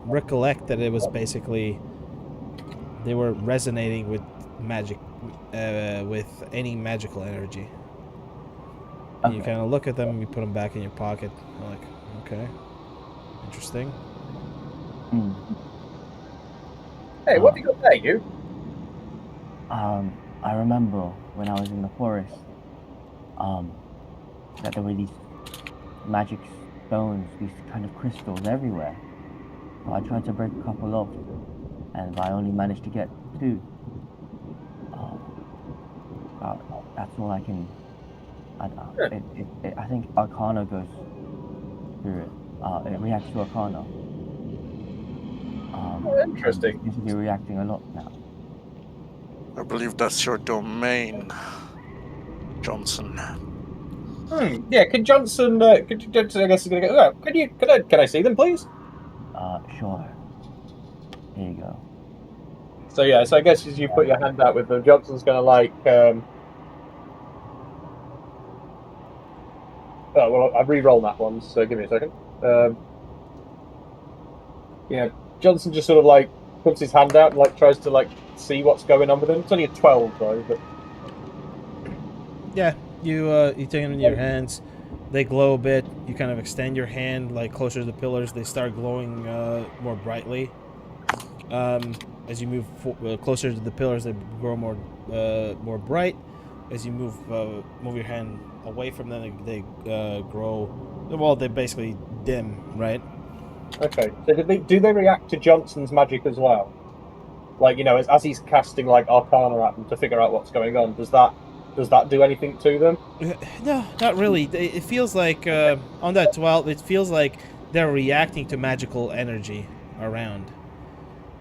recollect that it was basically they were resonating with magic, with any magical energy. And you kind of look at them and you put them back in your pocket. You're like, okay, interesting. Hey, what have you got there, you? I remember when I was in the forest, that there were these magic stones, these kind of crystals everywhere. So I tried to break a couple off, and I only managed to get 2. That's all I can. I think Arcana goes through it. It reacts to Arcana. Interesting. You should be reacting a lot now. I believe that's your domain, Johnson. Yeah, can Johnson? I guess he's gonna go. Can I see them, please? Sure. Here you go. So yeah, so I guess as you put your hand out with them, Johnson's gonna like. Oh well, I've re-rolled that one, so give me a second. Yeah, Johnson just sort of like puts his hand out and like tries to like see what's going on with him. It's only a 12 though, but yeah, you take them in your hands. They glow a bit. You kind of extend your hand like closer to the pillars. They start glowing more brightly. As you move closer to the pillars, they grow more bright. As you move your hand away from them, they grow. Well, they basically dim, right? Okay. So do they react to Johnson's magic as well? Like, you know, as he's casting like Arcana at them to figure out what's going on, does that do anything to them? No, not really. It feels like on that 12, it feels like they're reacting to magical energy around.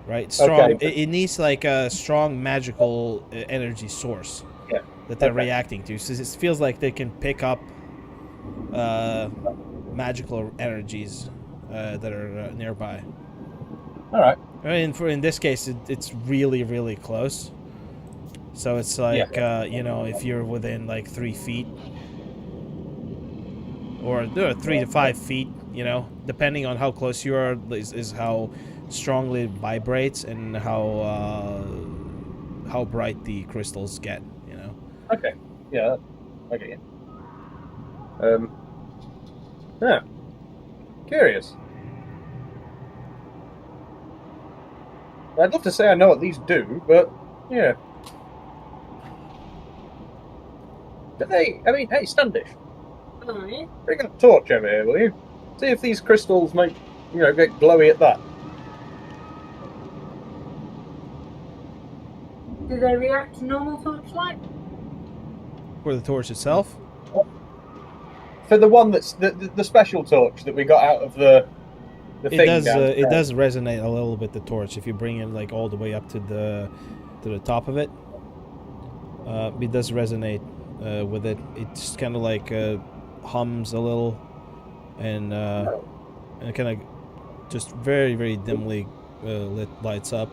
Right, strong. Okay. It needs like a strong magical energy source that they're reacting to. So it feels like they can pick up magical energies that are nearby. All right. In this case, it's really really close. So it's like you know, if you're within like 3 feet or 3 to 5 feet, you know, depending on how close you are, is how strongly it vibrates and how bright the crystals get, you know. Okay. Yeah. Okay. Yeah. Curious. I'd love to say I know what these do, but yeah. Do they? I mean, hey, Standish. Aye. Bring a torch over here, will you? See if these crystals might, you know, get glowy at that. Do they react to normal torchlight? For the torch itself? For the one that's the special torch that we got out of the It thing does. downstairs. It does resonate a little bit. The torch, if you bring it like all the way up to the top of it, it does resonate with it. It just kind of like hums a little, and kind of just very very dimly lights up.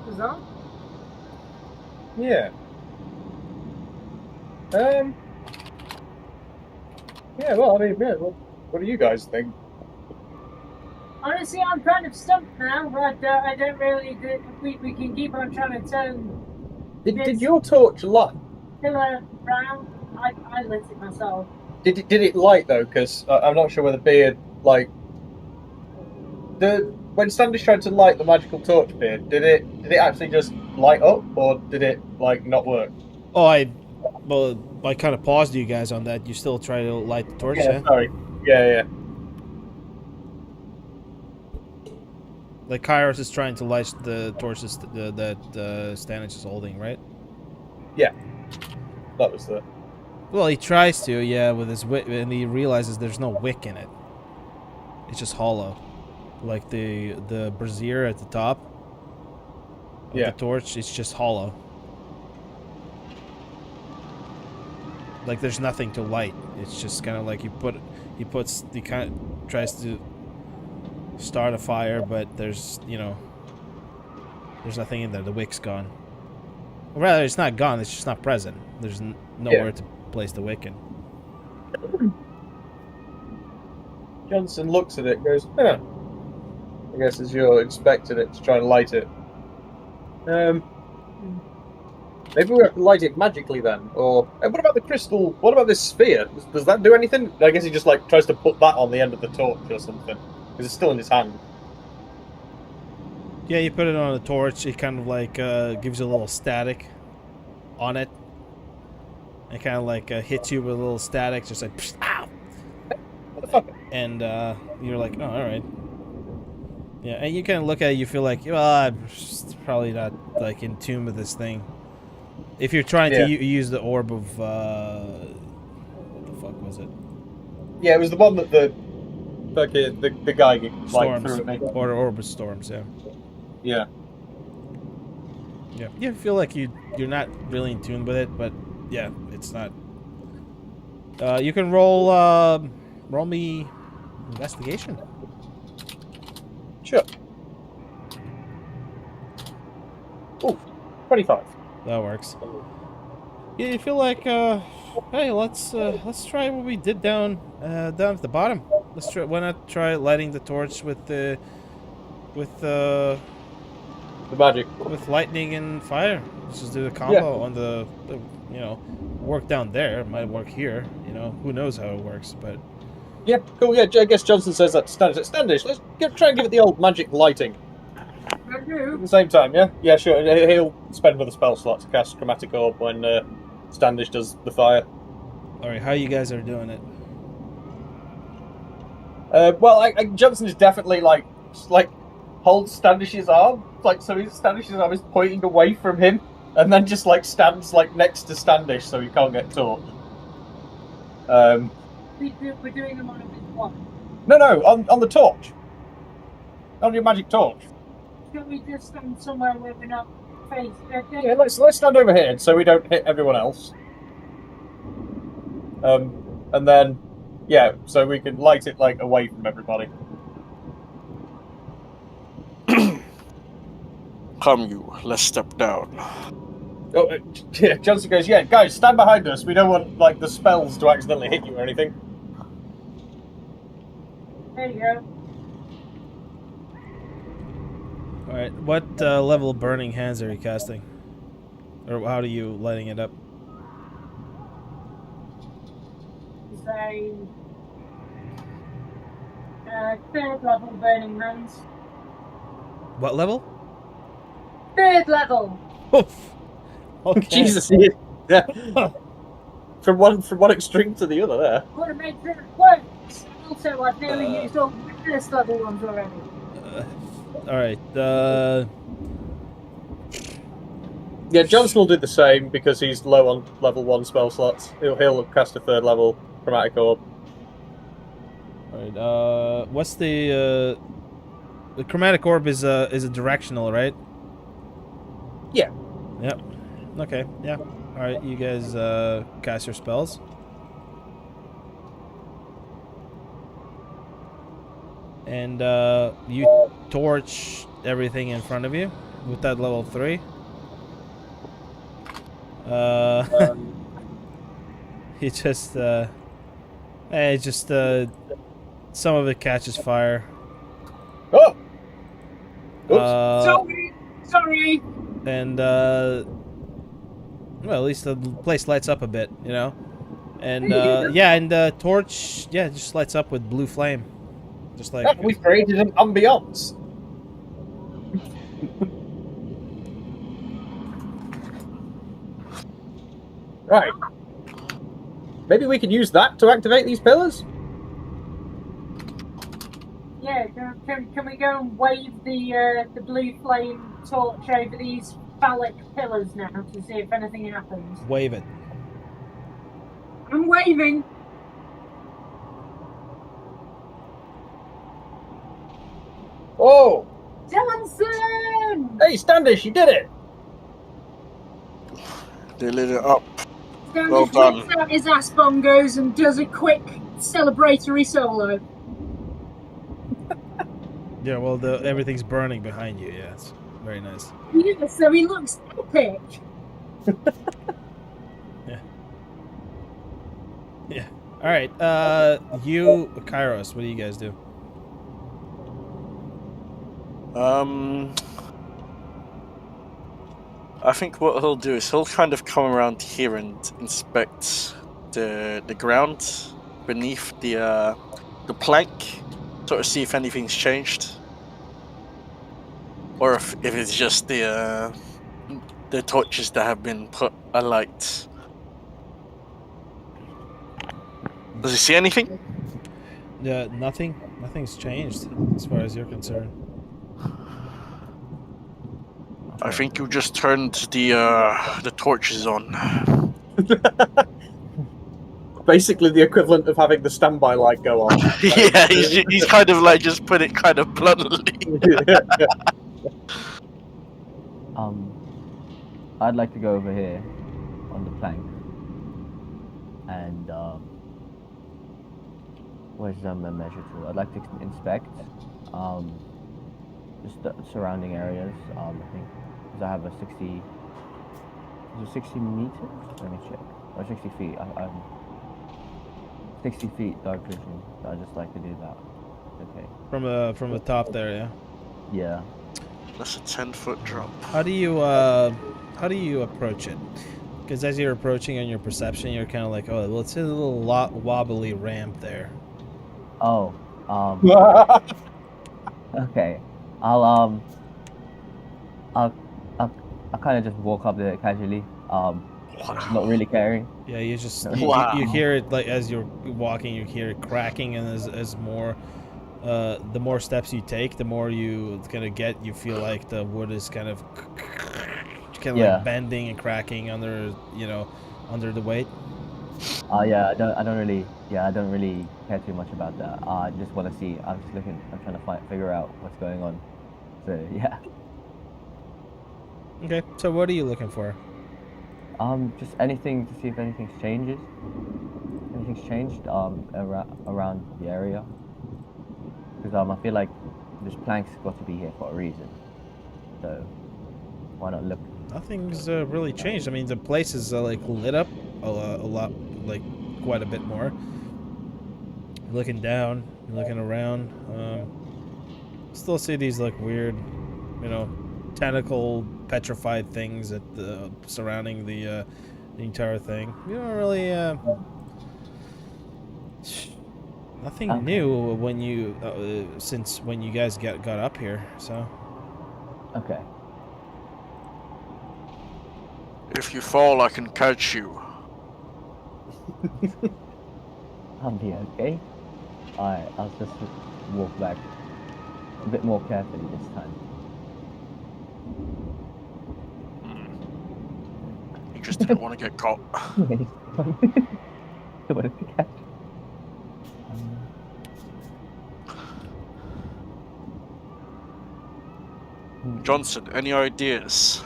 Bizarre. Yeah. Yeah. Well, I mean, yeah. What do you guys think? Honestly, I'm kind of stumped now, but I don't really. We can keep on trying to turn Did your torch light? pillar round. I lit it myself. Did it light though? Because I'm not sure whether Beard like when Standish tried to light the magical torch, Beard, did it actually just light up, or did it like not work? Oh, I kind of paused you guys on that. You still try to light the torch, Yeah, sorry. Yeah. Like Kairos is trying to light the torches that Stanich is holding, right? Yeah. That was the. Well, he tries to, yeah, with his wick, and he realizes there's no wick in it. It's just hollow. Like the brazier at the top of the torch, it's just hollow. Like there's nothing to light. It's just kind of like he kind of tries to start a fire, but there's nothing in there. The wick's gone. Or rather, it's not gone. It's just not present. There's nowhere to place the wick in. Johnson looks at it and goes, huh. I guess as you're expecting it to try and light it. Maybe we have to light it magically then. Or what about the crystal? What about this sphere? Does that do anything? I guess he just like tries to put that on the end of the torch or something. Because it's still in his hand. Yeah, you put it on a torch. It kind of like gives you a little static on it. It kind of like hits you with a little static, just like psh, ow! And you're like, oh, all right. Yeah, and you kind of look at it, you feel like, well, I'm probably not like in tune with this thing. If you're trying to use the orb of what the fuck was it? Yeah, it was the one that the guy like threw at me. Or orb of storms, yeah. Yeah. Yeah, you feel like you're not really in tune with it, but yeah, it's not. You can roll me investigation. Sure. Ooh, 25. That works. Yeah, you feel like hey, let's try what we did down at the bottom. Why not try lighting the torch with the magic, with lightning and fire? Let's just do the combo on the work down there. It might work here. Who knows how it works, but yeah, cool. Yeah, I guess Johnson says that to Standish. Standish, let's try and give it the old magic lighting. At the same time, yeah? Yeah, sure. He'll spend another spell slot to cast Chromatic Orb when Standish does the fire. Alright, how you guys are doing it? Well, Johnson is definitely like holds Standish's arm, like so Standish's arm is pointing away from him, and then just like stands like next to Standish so he can't get torched. We're doing them on a big one. No, on the torch, on your magic torch. Can we just stand somewhere where we're not faced? Yeah, let's stand over here so we don't hit everyone else. And then, yeah, so we can light it like away from everybody. Come, you. Let's step down. Oh, yeah, Johnson goes, yeah, guys, stand behind us. We don't want like the spells to accidentally hit you or anything. There you go. All right. What level burning hands are you casting? Or how are you lighting it up? Say, third level burning hands. What level? Third level. Okay. Jesus, he is. Yeah. from one extreme to the other there. I want to make sure it works. Also, I've nearly used all the first level ones already. All right. Yeah, Johnson will do the same because he's low on level 1 spell slots. He'll cast a third level chromatic orb. All right. What's the chromatic orb is a directional, right? Yeah. Yep. Okay. Yeah. All right. You guys cast your spells. And you torch everything in front of you with that level 3. It just some of it catches fire. Oh! Oops. Sorry. And well, at least the place lights up a bit, you know. And yeah, and the torch, yeah, just lights up with blue flame, just like. Yeah, we've created an ambiance. Right. Maybe we can use that to activate these pillars? Yeah, can we go and wave the blue flame torch over these phallic pillars now to see if anything happens? Wave it. I'm waving. Oh! Johnson! Hey, Standish, you did it! They lit it up. Standish Well done. whips out his ass bongos and does a quick celebratory solo. Yeah, well, everything's burning behind you. Yeah, it's very nice. Yeah, so he looks epic. Yeah. All right. You, Kairos, what do you guys do? I think what he'll do is he'll kind of come around here and inspect the ground beneath the plank, sort of see if anything's changed, or if it's just the torches that have been put alight. Does he see anything? Nothing. Nothing's changed as far as you're concerned. I think you just turned the torches on. Basically the equivalent of having the standby light go on. Yeah, he's kind of like just put it kind of bluntly. I'd like to go over here on the plank and where's the measure tool? I'd like to inspect just the surrounding areas. I think because I have a 60. Is it 60 meters? Let me check. Or 60 feet. I'm 60 feet dark vision. So I just like to do that. Okay. From the top there, yeah. Yeah. That's a 10-foot drop. How do you approach it? Because as you're approaching on your perception, you're kind of like, oh, well, it's a little wobbly ramp there. Oh. Okay. I'll kind of just walk up there casually. Not really caring. Yeah, you just Wow. you hear it like as you're walking, you hear it cracking, and as more the more steps you take, the more you kind of get. You feel like the wood is kind of Yeah. like bending and cracking under under the weight. Yeah, I don't really care too much about that. I just want to see. I'm just looking. I'm trying to figure out what's going on. So yeah. Okay, so what are you looking for? Just anything to see if anything's changed around the area. Because I feel like this plank's got to be here for a reason. So why not look? Nothing's really changed. I mean, the place is like lit up a lot, like quite a bit more. You're looking down, you're looking around. Still see these like weird, tentacle petrified things that surrounding the entire thing. You don't really nothing new when you since when you guys got up here. So Okay. If you fall, I can catch you. I'll be okay. I'll just walk back a bit more carefully this time. You just didn't want to get caught. Don't want to catch. Johnson, any ideas?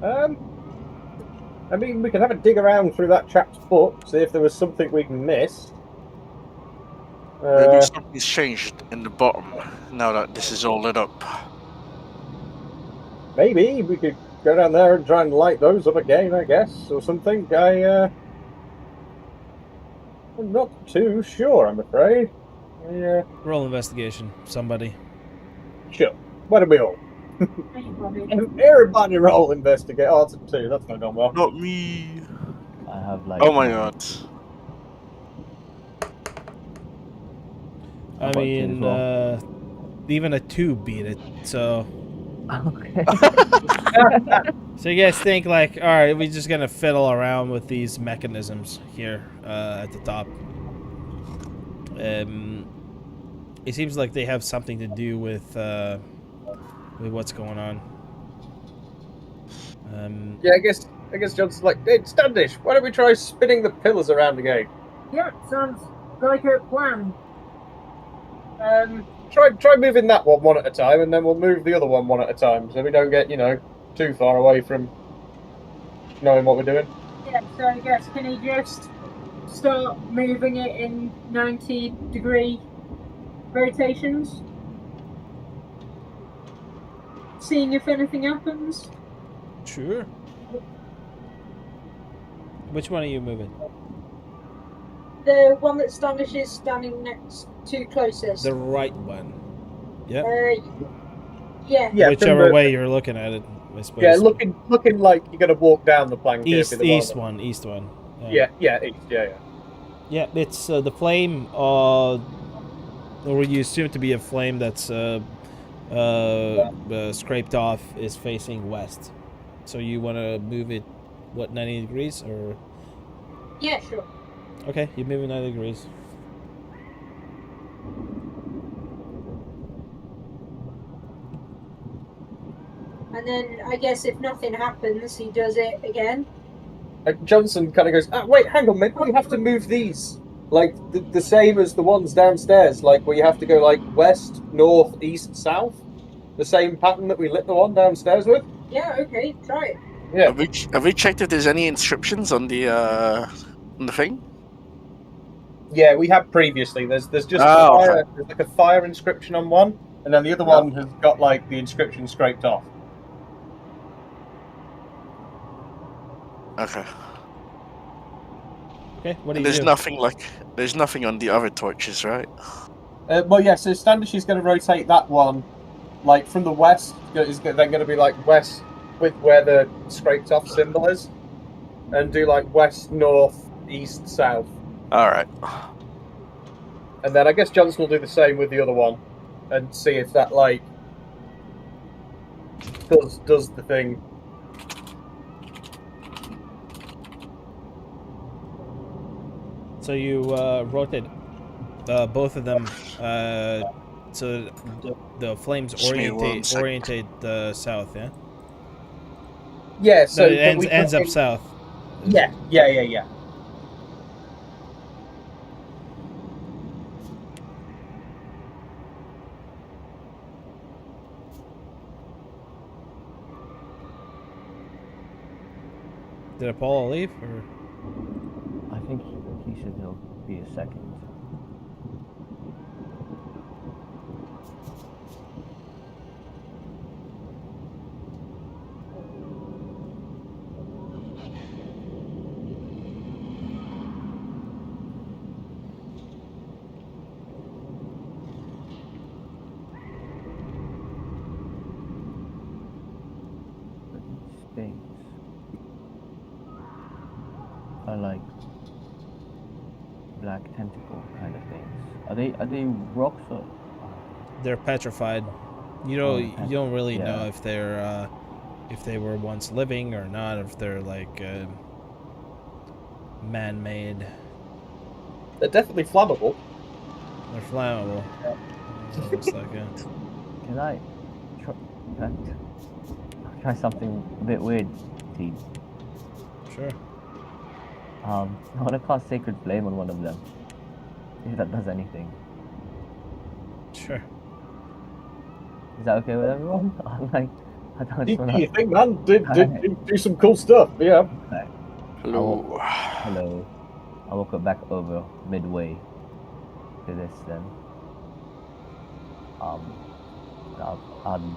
I mean, we could have a dig around through that chap's book, see if there was something we'd missed. Maybe something's changed in the bottom now that this is all lit up. Maybe we could go down there and try and light those up again, I guess, or something. I'm not too sure, I'm afraid. roll investigation, somebody. Sure. Why don't we all? Everybody roll investigate. Oh, that's a 2. That's not going well. Not me. I have like. Oh my god. I mean, even a 2 beat it. So, Okay. so you guys think like, all right, we're just gonna fiddle around with these mechanisms here at the top. It seems like they have something to do with what's going on. Yeah, I guess John's like, hey, Standish, why don't we try spinning the pillars around again? Yeah, sounds like a plan. Try moving that one at a time, and then we'll move the other one at a time, so we don't get, too far away from knowing what we're doing. Yeah, so I guess can he just start moving it in 90-degree rotations? Seeing if anything happens? Sure. Which one are you moving? The one that Standish is standing next to closest. The right one. Yep. Yeah. Yeah, Whichever way you're looking at it, I suppose. Yeah, looking like you're gonna walk down the plank. East here, one. east. Yeah, Yeah, Yeah, it's the flame, or you assume to be a flame that's scraped off, is facing west. So you want to move it, 90 degrees, or? Yeah, sure. Okay, you move it 90 degrees. And then I guess if nothing happens, he does it again. Johnson kind of goes, wait, hang on, maybe we have to move these. Like, the same as the ones downstairs, like, where you have to go, like, west, north, east, south. The same pattern that we lit the one downstairs with. Yeah, okay, try it. Yeah. Have we checked if there's any inscriptions on the thing? Yeah, we have previously. There's just there's like a fire inscription on one, and then the other one has got, like, the inscription scraped off. Okay. Okay, what do you And There's do? there's nothing on the other torches, right? Well, yeah, so Standish is going to rotate that one, like, from the west, is then going to be, like, west with where the scraped off symbol is, and do, like, west, north, east, south. Alright. And then I guess Johnson will do the same with the other one, and see if that, like, does the thing. So you rotate both of them. So the flames Just give me 1 sec. orientate south. Yeah. Yeah, so No, it but we ends put up in- south. Yeah. Did Apollo leave? Or? I think he said he'll be a second. But these things are like black tentacle kind of things. Are they rocks or? They're petrified. You Oh, don't you don't really know yeah. if they were once living or not. If they're like man-made. They're definitely flammable. They're flammable. Looks like it. Can I try something a bit weird, team? Sure. I want to cast Sacred Flame on one of them. If that does anything. Sure. Is that okay with everyone? I'm like, I don't Do wanna... you think, man? Do some cool stuff. Yeah. Okay. Hello. Hello. I will go back over midway to this then. I'd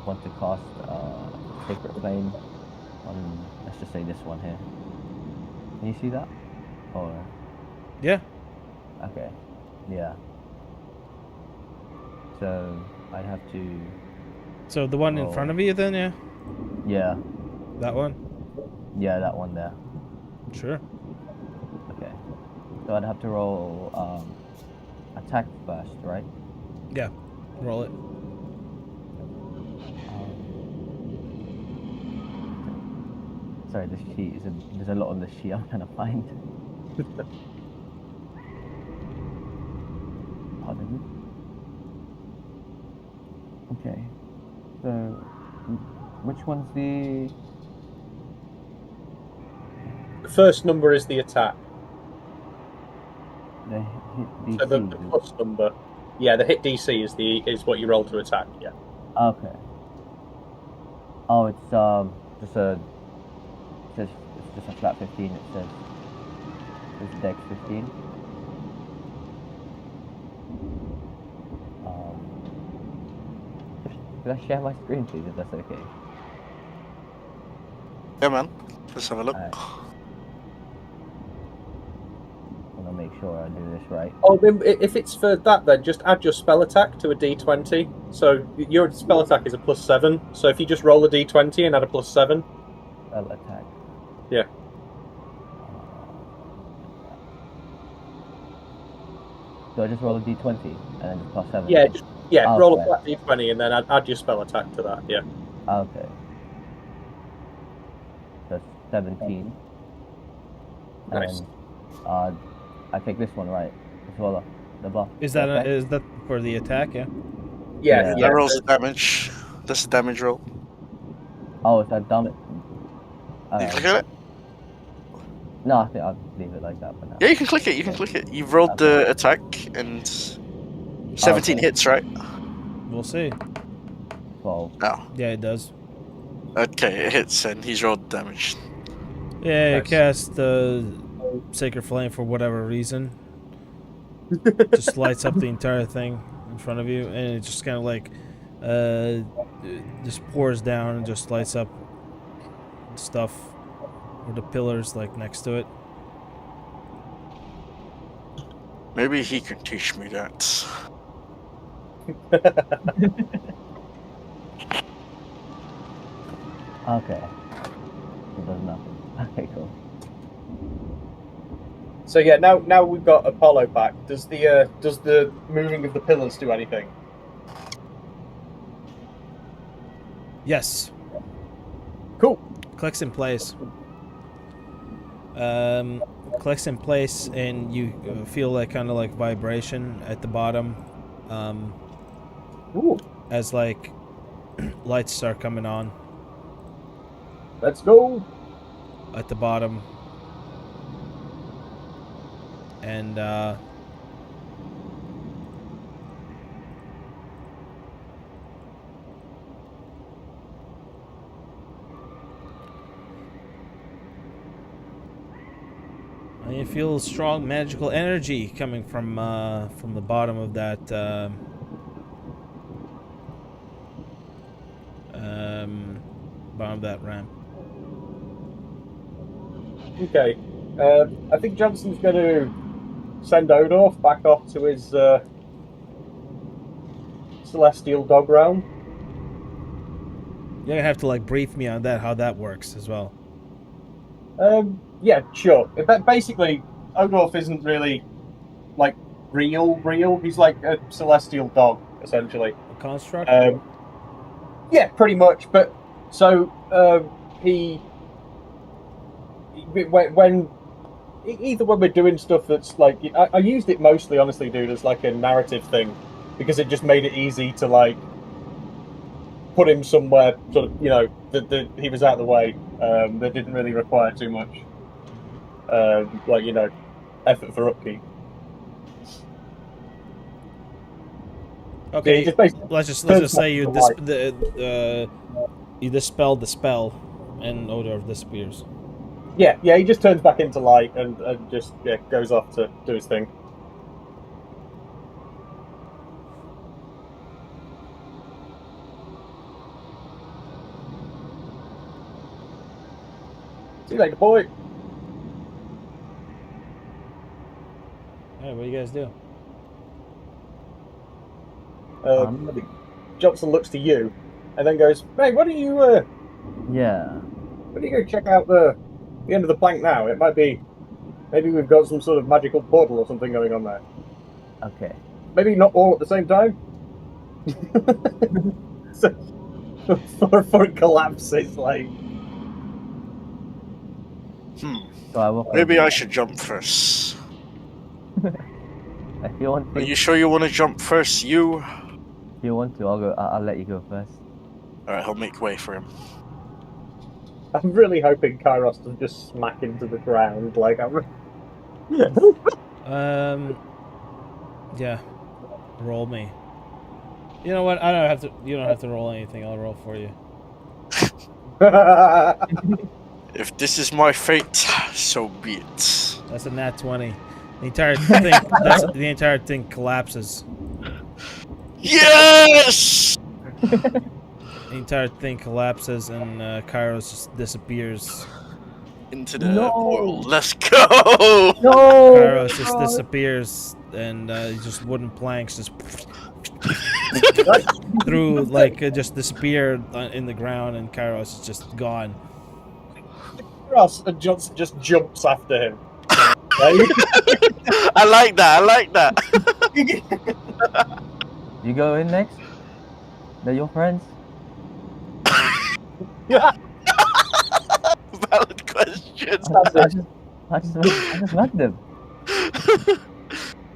want to cast Sacred Flame on, let's just say this one here. Can you see that? Or Yeah. okay, yeah. So I have to. So the one in roll. front of you, then, yeah. Yeah, That one. yeah, that one there. Sure. Okay. So I'd have to roll attack first, right? Yeah. Roll it. Sorry, the sheet is there's a lot on the sheet I'm trying to find. Pardon me. Okay. So, which one's the? The first number is the attack. The hit So the DC? plus number. Yeah, the hit DC is what you roll to attack. Yeah. Okay. Oh, it's just a. It's just a flat 15. It says. It's Dex 15. Could I share my screen, please, if that's okay? Yeah, man. Let's have a look. Alright. I want to make sure I do this right. Oh, then if it's for that, then just add your spell attack to a D20. So your spell attack is a +7. So if you just roll a D20 and add a +7. Spell attack. Yeah. Do I just roll a d20 and then just +7? Yeah, Oh, roll okay. a flat D20 and then add your spell attack to that. Yeah. Okay. That's 17. Nice. And I take this one, right? As well, the buff. Is that okay? is that for the attack? Yeah. Yeah. That rolls the damage. That's the damage roll. Oh, is that dumb? You click it? No, I think I'll leave it like that for now. Yeah, you can click it. You can click it. You've rolled the attack and 17 Okay. hits, right? We'll see. 12. Oh, Yeah, it does. okay, it hits and he's rolled damage. Yeah, you Nice. cast the Sacred Flame for whatever reason. Just lights up the entire thing in front of you, and it just kind of like just pours down and just lights up stuff or the pillars like next to it. Maybe he can teach me that. Okay. It does nothing. Okay, cool. So yeah, now we've got Apollo back. Does the moving of the pillars do anything? Yes, Cool. clicks in place. Clicks in place, and you feel like kind of like vibration at the bottom, Ooh, as like lights start coming on let's go. at the bottom, and you feel strong magical energy coming from the bottom of that bottom of that ramp. Okay. I think Johnson's going to send Odorf back off to his celestial dog realm. You're gonna have to like brief me on that, how that works as well. Yeah, sure. But basically, Odorf isn't really like real. He's like a celestial dog, essentially. A construct. Yeah, pretty much. But so when either when we're doing stuff that's like I used it mostly, honestly, dude, as like a narrative thing because it just made it easy to like put him somewhere sort of that he was out of the way. That didn't really require too much effort for upkeep. Okay, Yeah, let's just say you you dispelled the spell, and Odor disappears. Yeah, he just turns back into light and just goes off to do his thing. See you later, boy. Hey, what do you guys do? I think Johnson looks to you and then goes, "Hey, why don't you Yeah. go check out the end of the plank now? It might be, maybe we've got some sort of magical portal or something going on there. Okay. Maybe not all at the same time." So, before it collapses, like. So I walk Maybe over. I should jump first. If you want Are to, you sure you want to jump first, you? if you want to, I'll go. I'll let you go first. Alright, I'll make way for him. I'm really hoping Kairos doesn't just smack into the ground. Like I'm. Yeah, roll me. You know what? I don't have to. You don't have to roll anything. I'll roll for you. If this is my fate, so be it. That's a nat 20. The entire thing collapses. Yes! The entire thing collapses, and Kairos just disappears. Into the portal. Let's go! No. Kairos just disappears, and just wooden planks just through, like, just disappeared in the ground, and Kairos is just gone. Kairos and Johnson just jumps after him. I like that. You go in next. They're your friends. Valid question. I just met them.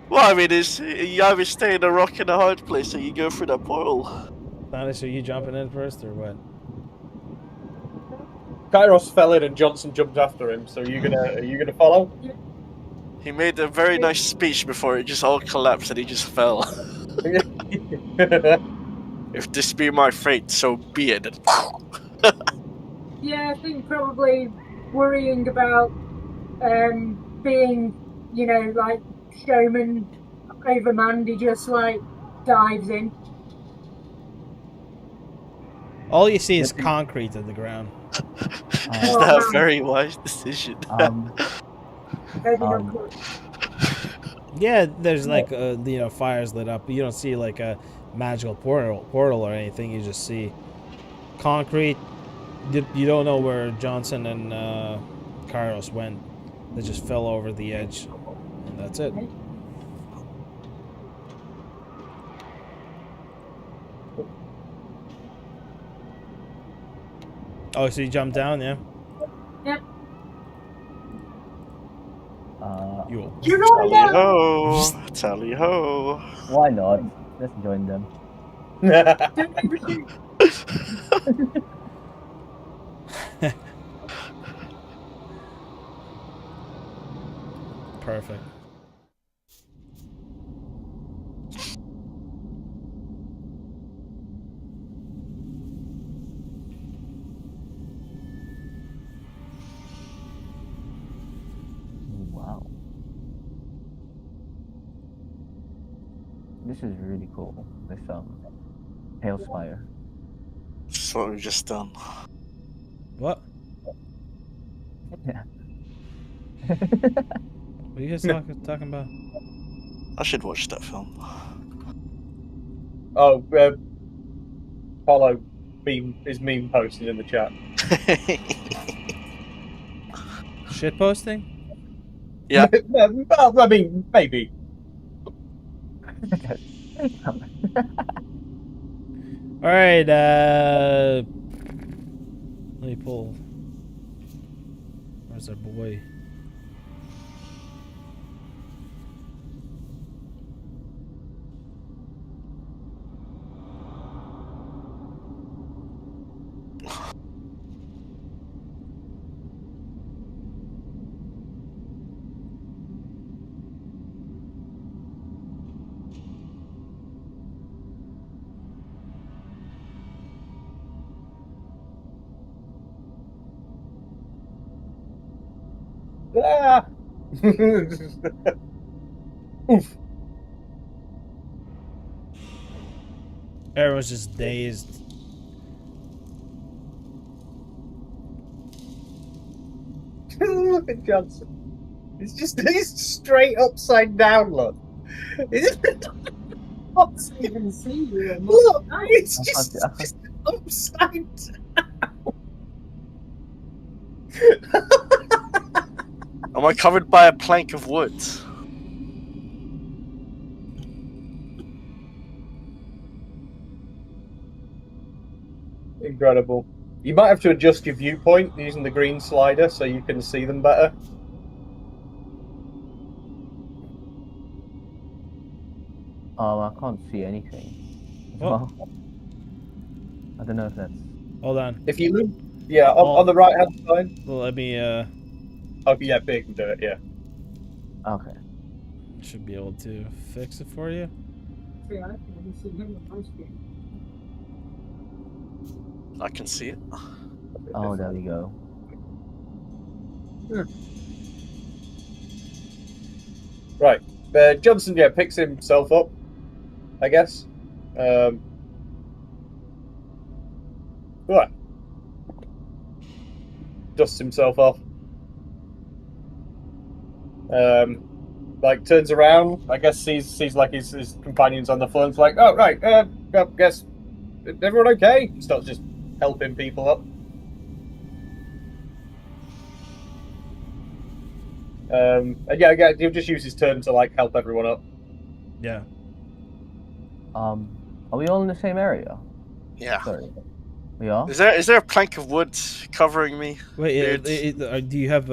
Well, I mean, you either stay in a rock in a hard place or you go through that portal. Thaddeus, are you jumping in first, or what? Kairos fell in and Johnson jumped after him. So are you gonna follow? He made a very nice speech before it just all collapsed and he just fell. If this be my fate, so be it. Yeah, I think probably worrying about being, like showman overmanned, he just like dives in. All you see is concrete on the ground. Is that a very wise decision? Maybe not good. Yeah, there's like fires lit up. You don't see like a magical portal or anything. You just see concrete. You don't know where Johnson and Kairos went. They just fell over the edge, and that's it. Oh, so you jumped down, yeah? Yep. You. You're not Tally alone. ho! Tally ho! Why not? Let's join them. Don't overshoot. Perfect. Wow. This is really cool. This TaleSpire. That's what we've just done. What? Yeah. What are you guys talking about? I should watch that film. Oh, follow his meme posted in the chat. Shit posting? Yeah. Well, I mean, maybe. All right. Let me pull. Where's our boy? Ah! Oof. Everyone's just dazed. Look at Johnson. He's straight upside down, look. What's You can see you. Look, it's I just can't- upside Am I covered by a plank of wood? Incredible. You might have to adjust your viewpoint using the green slider so you can see them better. I can't see anything. What? Well, I don't know if that's. Hold on. If you look, yeah, on the right hand side. Well, let me. Oh, yeah, big can do it, yeah. Okay. Should be able to fix it for you. See, I can only see him on my screen. I can see it. Oh, there we go. Right. Johnson, yeah, picks himself up, I guess. Right. Dusts himself off. Like turns around. I guess sees like his companions on the floor. And's like, oh right. Guess everyone okay? Starts just helping people up. And yeah, he'll just use his turn to like help everyone up. Yeah. Are we all in the same area? Yeah. Sorry. We are? Is there a plank of wood covering me? Wait. Dude? Do you have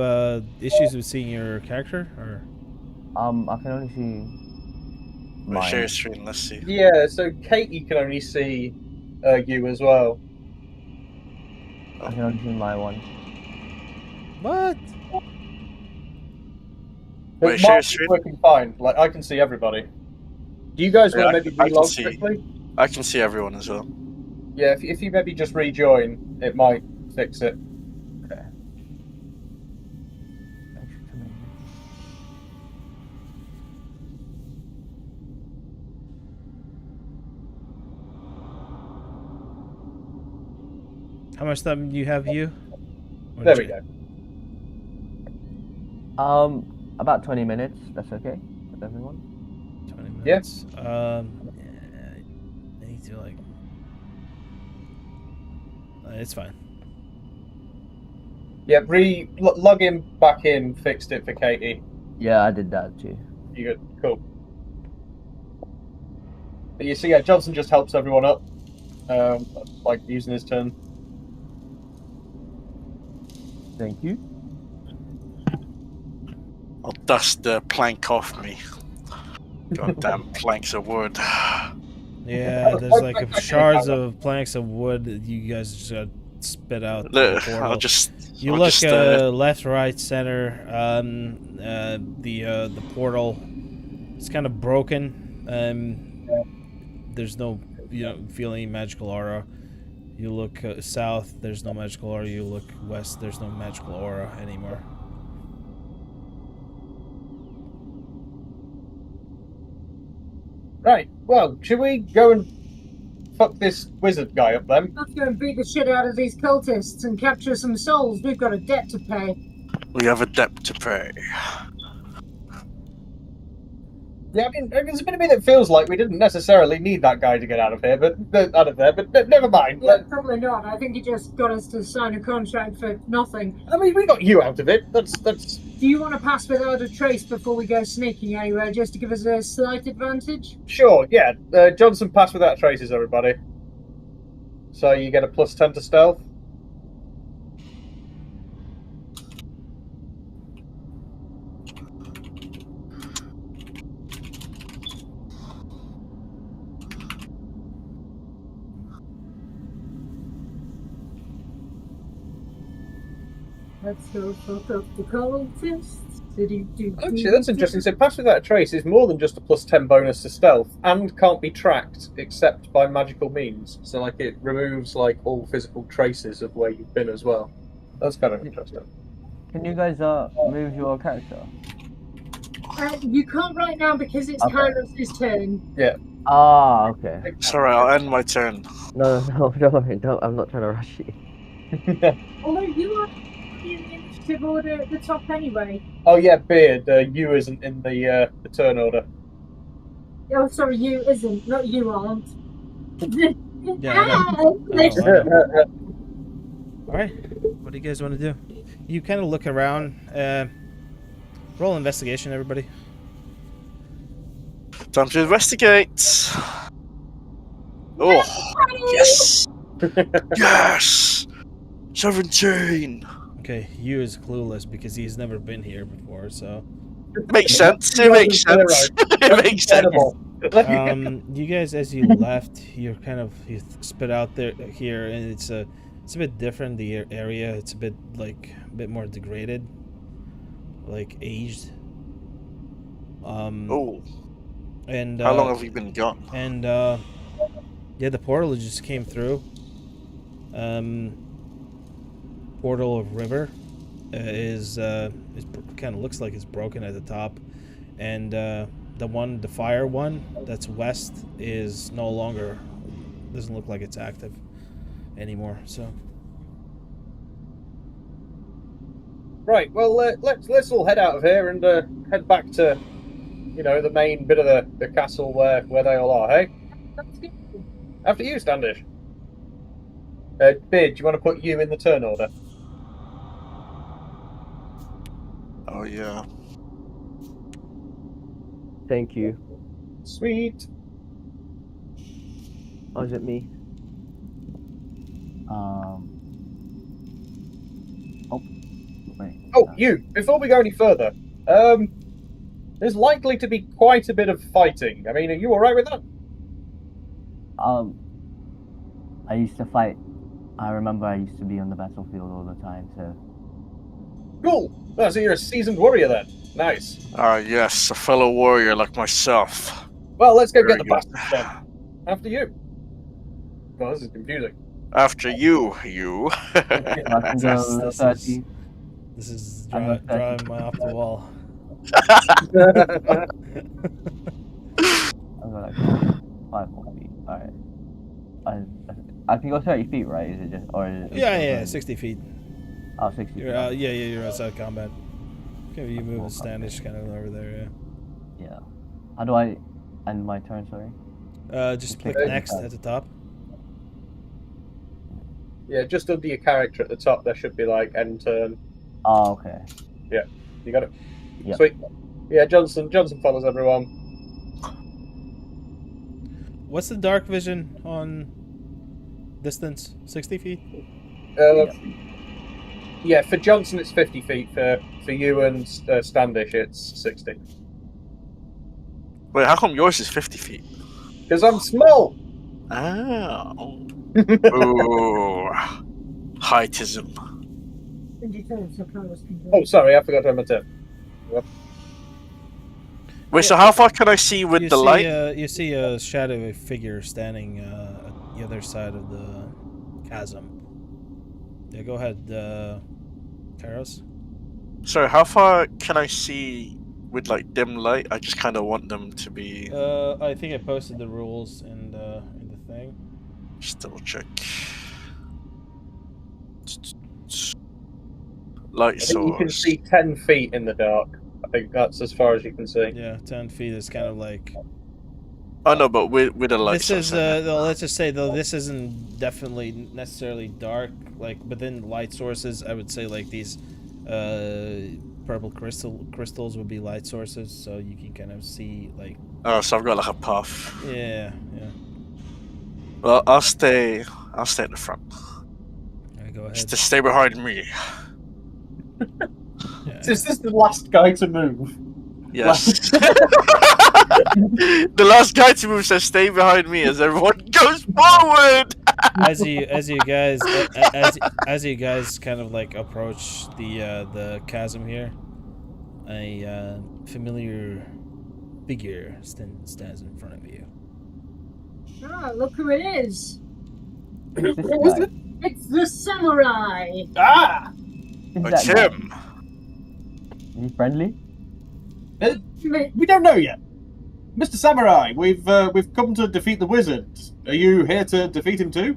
issues with seeing your character, or? I can only see Wait, share your mine. screen. Let's see. Yeah, so Katie can only see you as well. I can only see my one. What? But Wait, share mine's screen? working fine. Like I can see everybody. Do you guys Yeah, want to maybe I can relog see. quickly? I can see everyone as well. Yeah, if you maybe just rejoin, it might fix it. Okay. How much time do you have, you? Or There we Jay? go. About 20 minutes. That's okay with everyone. 20 Yeah. minutes. I need to like. It's fine. Yeah, log in back in, fixed it for Katie. Yeah, I did that too. You good? Cool. But you see, yeah, Johnson just helps everyone up, like using his turn. Thank you. I'll dust the plank off me. Goddamn planks of wood. Yeah, there's like shards of planks of wood that you guys just got spit out. Look, The portal. I'll look just, left, right, center. The portal. It's kind of broken. There's no, feel any magical aura. You look south. There's no magical aura. You look west. There's no magical aura anymore. Right. Well, should we go and fuck this wizard guy up then? Let's go and beat the shit out of these cultists and capture some souls. We've got a debt to pay. we have a debt to pay. Yeah, I mean, there's a bit of me that feels like we didn't necessarily need that guy to get out of here, but never mind. Yeah, probably not. I think he just got us to sign a contract for nothing. I mean, we got you out of it. That's. Do you want to pass without a trace before we go sneaking anywhere, just to give us a slight advantage? Sure, yeah. Johnson pass without traces, everybody. So you get a +10 to stealth. Let's go fuck up the cultists. Actually, that's interesting. So pass without a trace is more than just a +10 bonus to stealth, and can't be tracked except by magical means. So, like, it removes like all physical traces of where you've been as well. That's kind of interesting. Can you guys move your character? You can't right now because it's Okay. Kairos' turn. Ah, okay. Sorry, I'll end my turn. No, don't worry. Don't. I'm not trying to rush you. Although you are in the initiative order at the top anyway. Oh yeah, Beard. You isn't in the turn order. Oh, sorry, you isn't. Not you aren't. Yeah, All right. What do you guys want to do? You kind of look around. Roll investigation, everybody. Time to investigate. Oh, yes! Yes! 17! Okay, you is clueless because he's never been here before, so. Makes sense. It makes sense. It makes sense. You guys, as you left, you spit out here, and it's a bit different. The area, it's a bit more degraded, like aged. Oh, And how long have we been gone? And yeah, the portal just came through. Portal of river is kind of looks like it's broken at the top, and the fire one that's west is no longer, doesn't look like it's active anymore. So Right. Well, let's all head out of here and head back to, the main bit of the castle where they all are. Hey. After you, Standish. Beard, do you want to put you in the turn order? Oh, yeah. Thank you. Sweet. Oh, is it me? Oh, wait. Oh, you. Before we go any further, there's likely to be quite a bit of fighting. I mean, are you all right with that? I used to fight. I remember I used to be on the battlefield all the time, so. Cool. Oh, so you're a seasoned warrior then. Nice. Ah, yes, a fellow warrior like myself. Well, let's go Very get the good. bastards then. After you. Well, this is confusing. After you, you. I can go This 30. this is I'm drawing my off the wall. I'm going like 5 more feet. Alright. I can go 30 feet, right? Is it just, or is it Yeah, 60 feet. Oh, 60 You're feet. you're outside combat. Okay, you move a Standish kind of over there. Yeah. How do I end my turn, sorry? Yeah. Just click Okay. next at the top. Yeah, just under your character at the top, there should be like end turn. Oh, okay. You got it? Yeah. Sweet. Yeah, Johnson follows everyone. What's the dark vision on distance? 60 feet? Uh, Yeah, for Johnson it's 50 feet. For you and Standish it's 60. Wait, how come yours is 50 feet? Because I'm small. Oh. Ooh. Heightism. Oh, sorry, I forgot to have my turn. Wait, so how far can I see with You the see, light? you see a shadowy figure standing at the other side of the chasm. Yeah, go ahead, Karos. Sorry, how far can I see with like dim light? I just kind of want them to be. I think I posted the rules in the thing. Just double check. Light I think you can source. see 10 feet in the dark. I think that's as far as you can see. Yeah, 10 feet is kind of like. Oh no, but with a light This is source. I meant. though, let's just say though this isn't definitely necessarily dark. Like within light sources, I would say like these purple crystals would be light sources, so you can kind of see like. Oh, so I've got like a path. Yeah. Well, I'll stay at the front. Right, go ahead. Just to stay behind me. Yeah. Is this the last guy to move? Yes. The last guy to move says stay behind me as everyone goes forward. as you guys kind of like approach the chasm here, a familiar figure stands in front of you. Ah, look who it is. Who's this guy? It's the samurai. Ah! Who's It's that guy? him. Is he friendly? We don't know yet. Mr. Samurai, we've come to defeat the wizard. Are you here to defeat him too?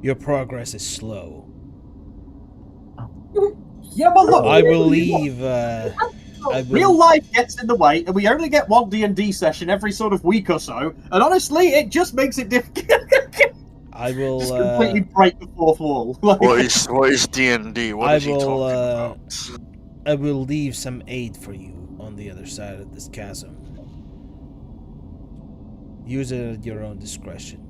Your progress is slow. Yeah, but look, I will leave. real life gets in the way, and we only get one D&D session every sort of week or so. And honestly, it just makes it difficult. I will. Just completely break the fourth wall. Like, What is D&D? What is he talking about? I will leave some aid for you on the other side of this chasm. Use it at your own discretion.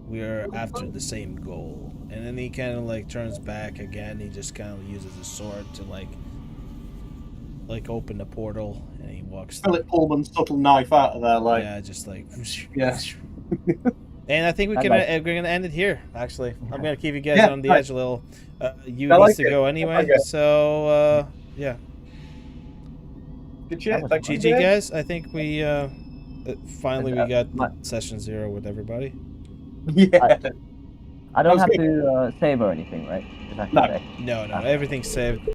We are after the same goal. And then he kind of like turns back again. He just kind of uses his sword to like open the portal, and he walks through. Philip Pullman's subtle knife out of there, like Yeah, just like. yeah. And I think we're gonna end it here. Actually, I'm gonna keep you guys Yeah, on the right. edge a little. You I needs like to it. go I anyway. like it. So yeah, Good shit. was Thank you, GG Jay. guys. I think we finally we got my- session 0 with everybody. Yeah. I don't was have good. to save or anything, right? Just have to No. say. No, everything's saved.